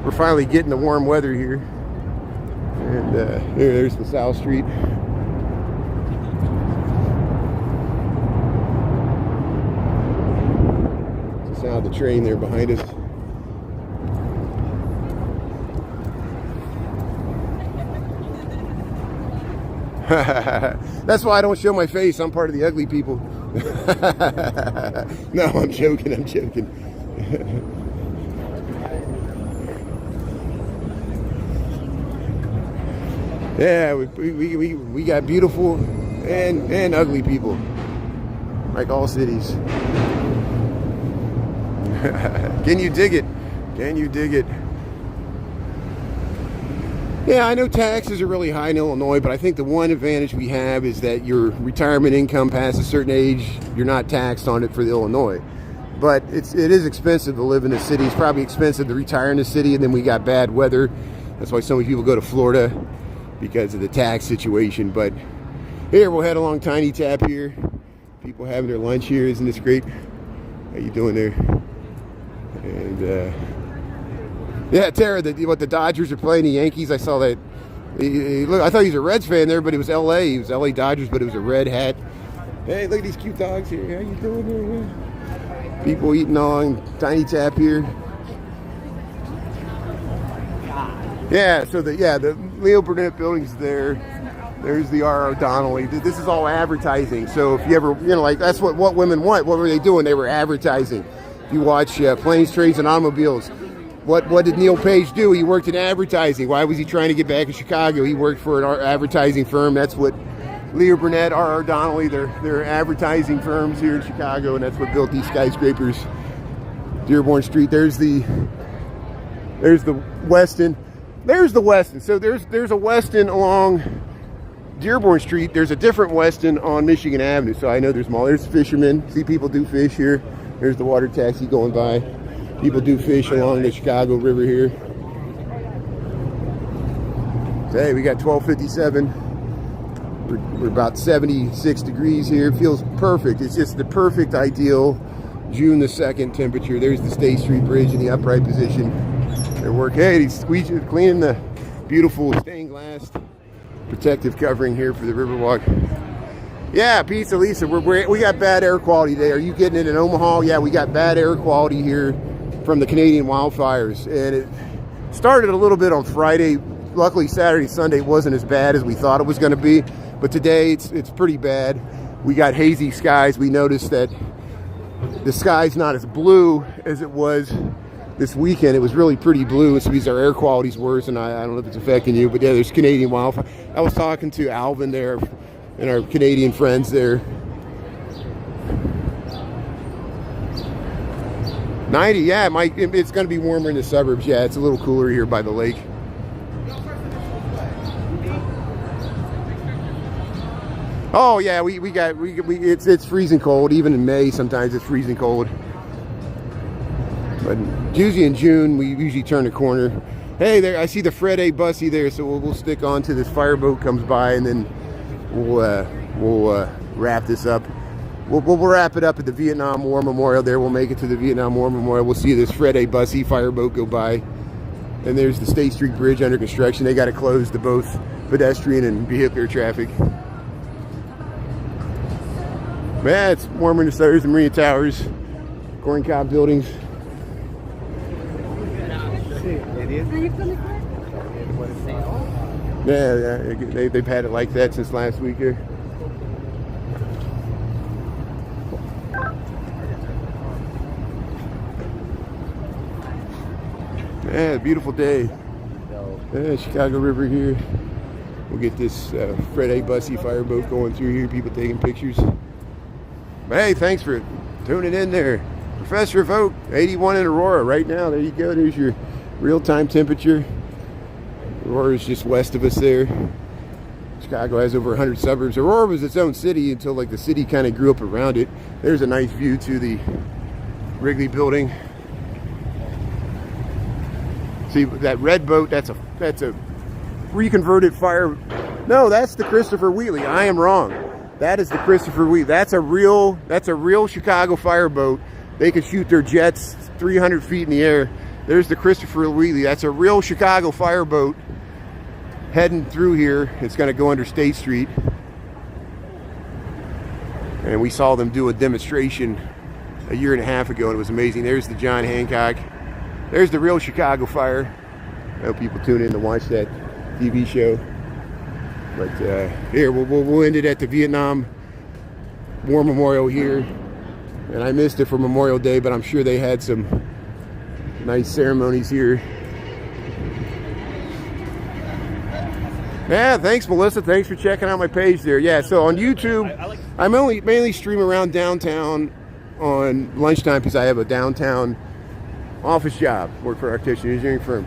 We're finally getting the warm weather here. And there's the South Street. The sound of the train there behind us. That's why I don't show my face. I'm part of the ugly people. No, I'm joking. Yeah, we got beautiful and ugly people, like all cities. Can you dig it? Can you dig it? Yeah, I know taxes are really high in Illinois, but I think the one advantage we have is that your retirement income past a certain age, you're not taxed on it for the Illinois. But it is expensive to live in the city. It's probably expensive to retire in the city, and then we got bad weather. That's why so many people go to Florida because of the tax situation. But here, we'll head along Tiny Tap here. People having their lunch here. Isn't this great? How you doing there? And yeah, Tara, what the Dodgers are playing the Yankees. I saw that. Look, I thought he was a Reds fan there, but it was LA. He was LA Dodgers, but it was a red hat. Hey, look at these cute dogs here. How you doing there? Yeah. People eating on Tiny Tap here. Yeah, so the Leo Burnett building's there. There's the R.R. Donnelly. This is all advertising. So if you ever, like that's what women want. What were they doing? They were advertising. If you watch Planes, Trains, and Automobiles, what did Neil Page do? He worked in advertising. Why was he trying to get back in Chicago? He worked for an advertising firm. That's what Leo Burnett, R.R. Donnelly, they're advertising firms here in Chicago, and that's what built these skyscrapers. Dearborn Street. There's the Westin. There's the Westin. So there's a Westin along Dearborn Street. There's a different Westin on Michigan Avenue. So I know there's more. There's fishermen. See people do fish here. There's the water taxi going by. People do fish along the Chicago River here. So, hey, we got 12:57. We're about 76 degrees here. Feels perfect. It's just the perfect ideal June the 2nd temperature. There's the State Street Bridge in the upright position. They're working. Hey, he's cleaning the beautiful stained glass protective covering here for the Riverwalk. Yeah, Pizza Lisa, we got bad air quality today. Are you getting it in Omaha? Yeah, we got bad air quality here from the Canadian wildfires. And it started a little bit on Friday. Luckily, Saturday, Sunday wasn't as bad as we thought it was going to be. But today, it's pretty bad. We got hazy skies. We noticed that the sky's not as blue as it was this weekend. It was really pretty blue. It's because our air quality's worse, and I don't know if it's affecting you, but yeah, there's Canadian wildfire. I was talking to Alvin there and our Canadian friends there. 90, yeah, it's going to be warmer in the suburbs. Yeah, it's a little cooler here by the lake. Oh yeah, it's freezing cold. Even in May, sometimes it's freezing cold. But usually in June, we usually turn the corner. Hey, there, I see the Fred A. Bussy there, so we'll stick on to this fireboat comes by, and then we'll wrap this up. We'll wrap it up at the Vietnam War Memorial there. We'll make it to the Vietnam War Memorial. We'll see this Fred A. Bussy fireboat go by. And there's the State Street Bridge under construction. They got it closed to both pedestrian and vehicular traffic. Yeah, it's warmer in the suburbs, the Marina Towers, corn cob buildings. Yeah, they've had it like that since last week here. Yeah, beautiful day. Chicago River here. We'll get this Fred A. Bussy fireboat going through here. People taking pictures. But hey, thanks for tuning in there. Professor Vogt, 81 in Aurora right now. There you go. There's your real-time temperature. Aurora is just west of us there. Chicago has over 100 suburbs. Aurora was its own city until like the city kind of grew up around it. There's a nice view to the Wrigley building. See that red boat? That's a reconverted fire. No, that's the Christopher Wheatley. I am wrong. That is the Christopher Wheatley. That's a real Chicago fireboat. They can shoot their jets 300 feet in the air. There's the Christopher Wheatley. That's a real Chicago fireboat heading through here. It's going to go under State Street. And we saw them do a demonstration a year and a half ago, and it was amazing. There's the John Hancock. There's the real Chicago fire. I hope people tune in to watch that TV show. But here, we'll end it at the Vietnam War Memorial here. And I missed it for Memorial Day, but I'm sure they had some nice ceremonies here. Yeah, thanks, Melissa. Thanks for checking out my page there. Yeah, so on YouTube, I mainly stream around downtown on lunchtime because I have a downtown office job. Work for an architecture engineering firm.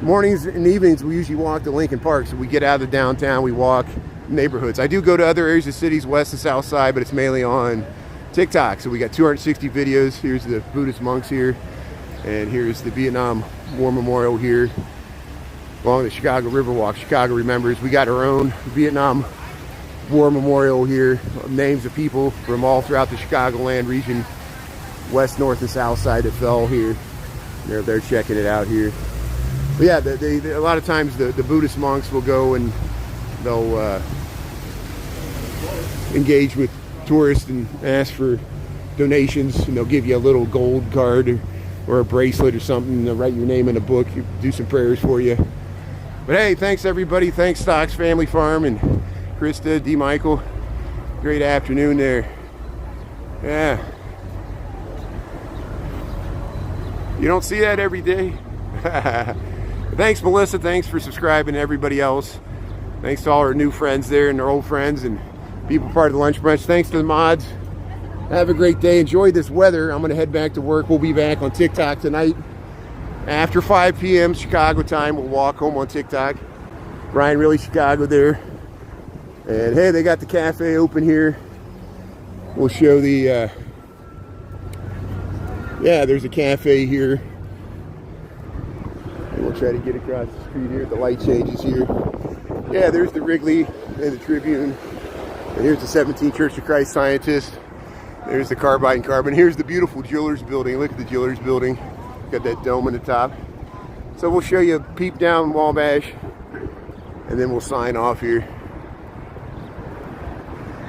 Mornings and evenings, we usually walk to Lincoln Park. So we get out of the downtown, we walk neighborhoods. I do go to other areas of cities, west and south side, but it's mainly on TikTok. So we got 260 videos. Here's the Buddhist monks here. And here's the Vietnam War Memorial here. Along the Chicago Riverwalk. Chicago remembers. We got our own Vietnam War Memorial here. Names of people from all throughout the Chicagoland region. West, north, and south side that fell here. They're checking it out here. But yeah, a lot of times the Buddhist monks will go and they'll engage with tourists and ask for donations, and they'll give you a little gold card or a bracelet or something, and they'll write your name in a book, do some prayers for you. But hey, thanks everybody. Thanks Stocks Family Farm and Krista, D. Michael. Great afternoon there. Yeah. You don't see that every day. Thanks, Melissa. Thanks for subscribing to everybody else. Thanks to all our new friends there and our old friends and people part of the lunch brunch. Thanks to the mods. Have a great day. Enjoy this weather. I'm going to head back to work. We'll be back on TikTok tonight. After 5 p.m. Chicago time, we'll walk home on TikTok. Brian Really Chicago there. And hey, they got the cafe open here. We'll show the... yeah, there's a cafe here. And we'll try to get across the street here. The light changes here. Yeah, there's the Wrigley and the Tribune. And here's the 17th Church of Christ Scientist. There's the Carbide and Carbon. Here's the beautiful Jewelers Building. Look at the Jewelers Building. Got that dome on the top. So we'll show you a peep down Wabash. And then we'll sign off here.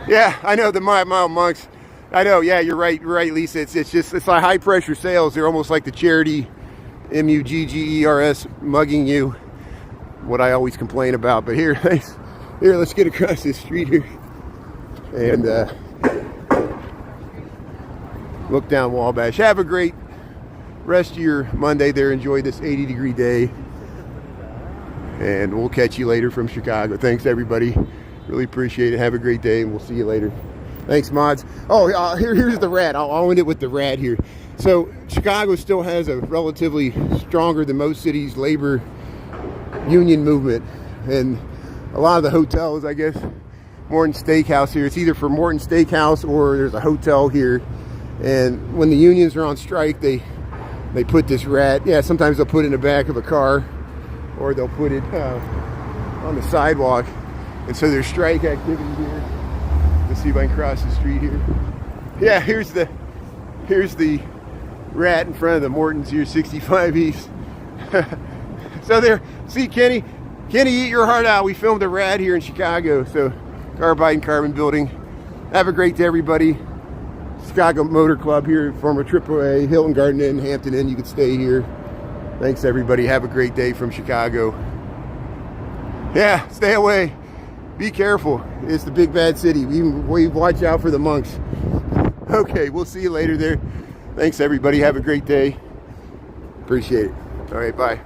Yeah, I know the Mile Monks. I know, yeah, you're right, Lisa. It's like high pressure sales. They're almost like the charity MUGGERS mugging you. What I always complain about. But here, let's get across this street here. And Look down Wabash. Have a great rest of your Monday there. Enjoy this 80-degree day. And we'll catch you later from Chicago. Thanks, everybody. Really appreciate it. Have a great day, and we'll see you later. Thanks, mods. Oh, here's the rat. I'll end it with the rat here. So Chicago still has a relatively stronger than most cities labor union movement. And a lot of the hotels, I guess, Morton Steakhouse here, it's either for Morton Steakhouse or there's a hotel here. And when the unions are on strike, they put this rat. Yeah, sometimes they'll put it in the back of a car, or they'll put it on the sidewalk. And so there's strike activity here. Let's see if I can cross the street here. Yeah, here's the rat in front of the Mortons here, 65 East. So there, see Kenny, eat your heart out. We filmed a rat here in Chicago. So Carbide and Carbon Building. Have a great day, everybody. Chicago Motor Club here, former AAA, Hilton Garden Inn, Hampton Inn. You can stay here. Thanks, everybody. Have a great day from Chicago. Yeah, stay away. Be careful. It's the big bad city. We watch out for the monks. Okay, we'll see you later there. Thanks, everybody. Have a great day. Appreciate it. All right, bye.